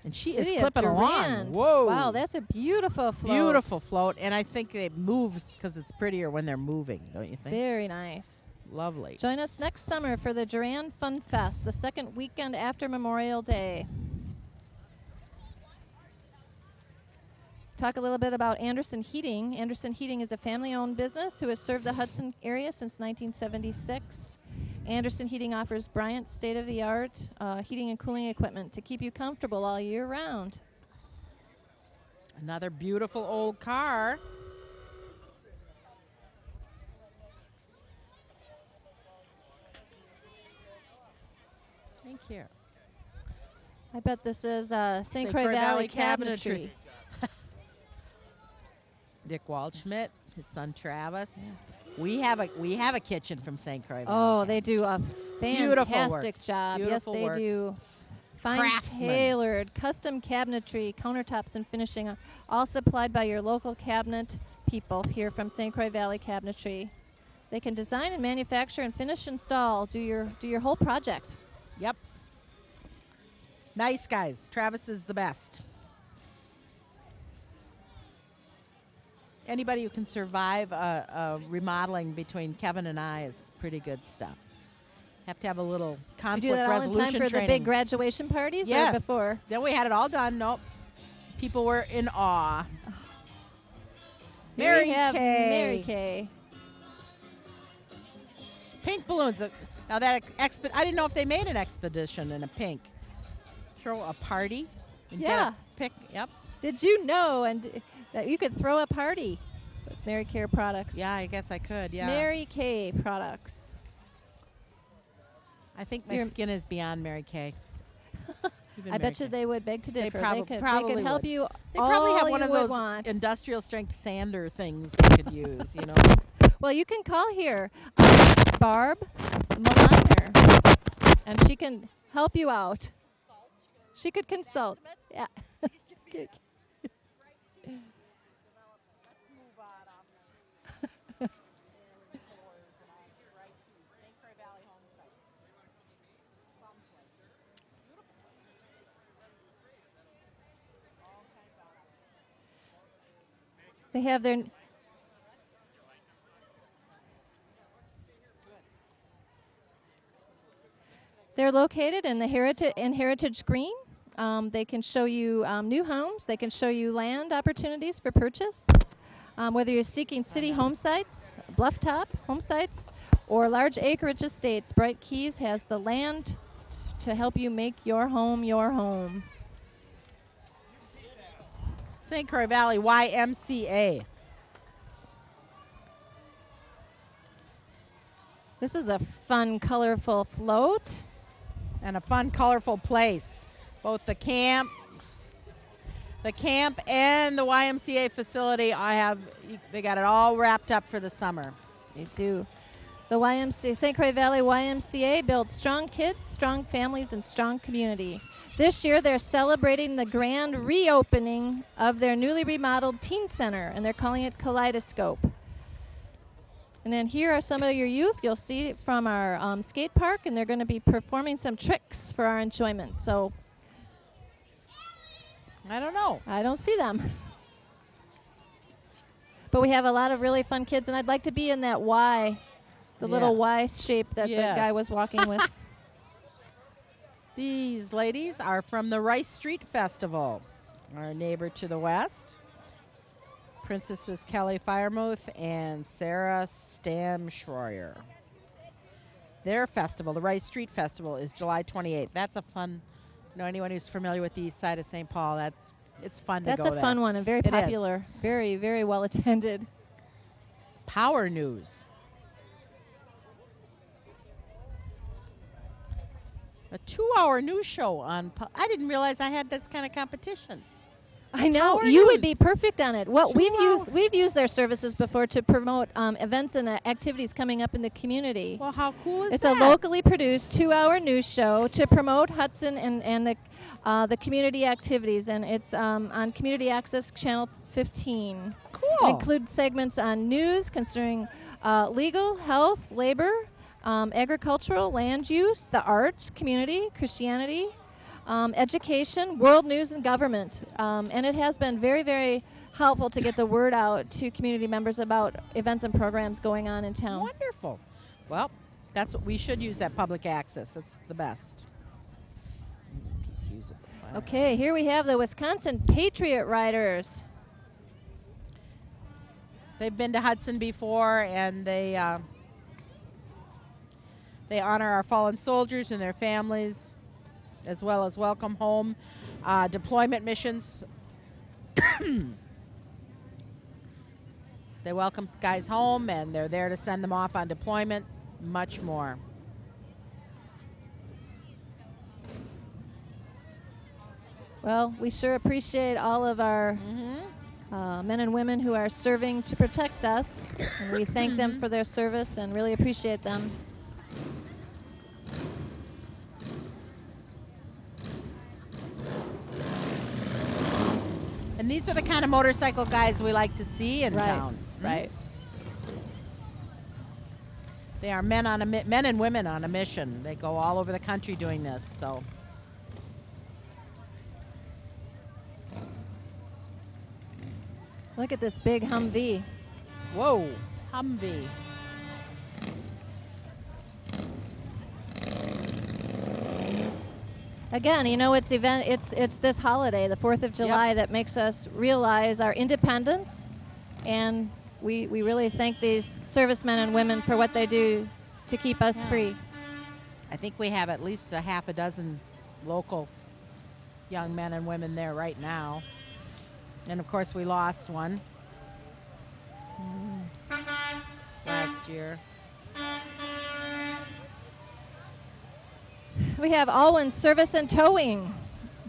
And she City is of clipping along. Durand. Whoa. Wow, that's a beautiful float. Beautiful float. And I think it moves because it's prettier when they're moving, don't you think? Very nice. Lovely. Join us next summer for the Durand Fun Fest, the second weekend after Memorial Day. Talk a little bit about Anderson Heating. Anderson Heating is a family-owned business who has served the Hudson area since 1976. Anderson Heating offers Bryant state-of-the-art heating and cooling equipment to keep you comfortable all year round. Another beautiful old car. Thank you. I bet this is St. Croix Valley Cabinetry. Dick Waldschmidt, his son Travis. Yeah. We have a kitchen from St. Croix Valley. Oh, they do a fantastic job. Beautiful yes, they work. do. Fine Craftsman. tailored, custom cabinetry, countertops, and finishing, all supplied by your local cabinet people here from St. Croix Valley Cabinetry. They can design and manufacture and finish, install, do your whole project. Yep. Nice guys. Travis is the best. Anybody who can survive a remodeling between Kevin and I is pretty good stuff. Have to have a little conflict Did you do that all in resolution time for training. the big graduation parties? Yes. Or before? Then we had it all done. Nope. People were in awe. Here we Mary have Kay. Mary Kay. Pink balloons. Now that I didn't know if they made an expedition in a pink. Throw a party. And Yeah. Get a pick. Yep. Did you know that you could throw a party with Mary Kay products? Yeah, I guess I could. Yeah. Mary Kay products. I think my skin is beyond Mary Kay. I bet you they would beg to differ. They could probably help would. you They probably have all one you of would those want. industrial strength sander things they could use, you know. Well, you can call here, Barb Maliner, and she can help you out. She could consult. Yeah. They have their They're located in the Heritage Green. They can show you new homes. They can show you land opportunities for purchase. Whether you're seeking city home sites, bluff top home sites, or large acreage estates, Bright Keys has the land to help you make your home your home. St. Croix Valley YMCA. This is a fun, colorful float. And a fun, colorful place. Both the camp and the YMCA facility, they got it all wrapped up for the summer. They do. The YMCA, St. Croix Valley YMCA builds strong kids, strong families, and strong community. This year, they're celebrating the grand reopening of their newly remodeled teen center, and they're calling it Kaleidoscope. And then here are some of your youth you'll see from our skate park, and they're going to be performing some tricks for our enjoyment. So I don't know. I don't see them. But we have a lot of really fun kids, and I'd like to be in that Y, the little Y shape that the guy was walking with. These ladies are from the Rice Street Festival, our neighbor to the west. Princesses Kelly Firemuth and Sarah Stamschroyer. Their festival, the Rice Street Festival, is July 28th. That's a fun, anyone who's familiar with the east side of St. Paul, it's fun to go there. That's a fun one and very popular. Very, very well attended. Power News. A 2-hour news show on. I didn't realize I had this kind of competition. I know Power you News. would be perfect on it. Well, 2 hours. we've used their services before to promote events and activities coming up in the community. Well, how cool is It's that? a locally produced 2-hour news show to promote Hudson and the community activities, and it's on Community Access Channel 15. Cool. It includes segments on news concerning legal, health, labor, agricultural, land use, the arts, community, Christianity, education, world news, and government. And it has been very, very helpful to get the word out to community members about events and programs going on in town. Wonderful. Well, that's what we should use, that public access. That's the best. Okay, here we have the Wisconsin Patriot Riders. They've been to Hudson before, and they honor our fallen soldiers and their families, as well as welcome home deployment missions. They welcome guys home, and they're there to send them off on deployment, much more. Well, we sure appreciate all of our men and women who are serving to protect us, and we thank them for their service and really appreciate them. And these are the kind of motorcycle guys we like to see in town. Right. They are men and women on a mission. They go all over the country doing this. So. Look at this big Humvee. Whoa, Humvee. Again, you know, it's this holiday, the 4th of July, that makes us realize our independence, and we really thank these servicemen and women for what they do to keep us free. I think we have at least a half a dozen local young men and women there right now. And of course we lost one last year. We have Alwyn Service and Towing.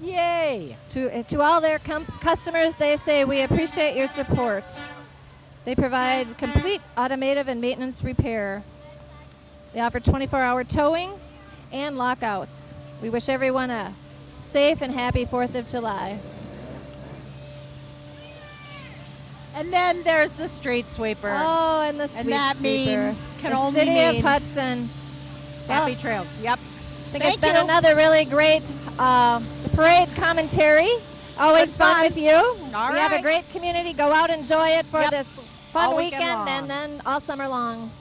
Yay! To all their customers, they say, we appreciate your support. They provide complete automotive and maintenance repair. They offer 24-hour towing and lockouts. We wish everyone a safe and happy 4th of July. And then there's the street sweeper. Oh, and the and that sweeper. means can the only city mean of Hudson. happy Well, trails. Yep. I think it's been another really great parade commentary. Always fun with you. All we have a right. great community. Go out and enjoy it for Yep. this fun All weekend weekend long. and then all summer long.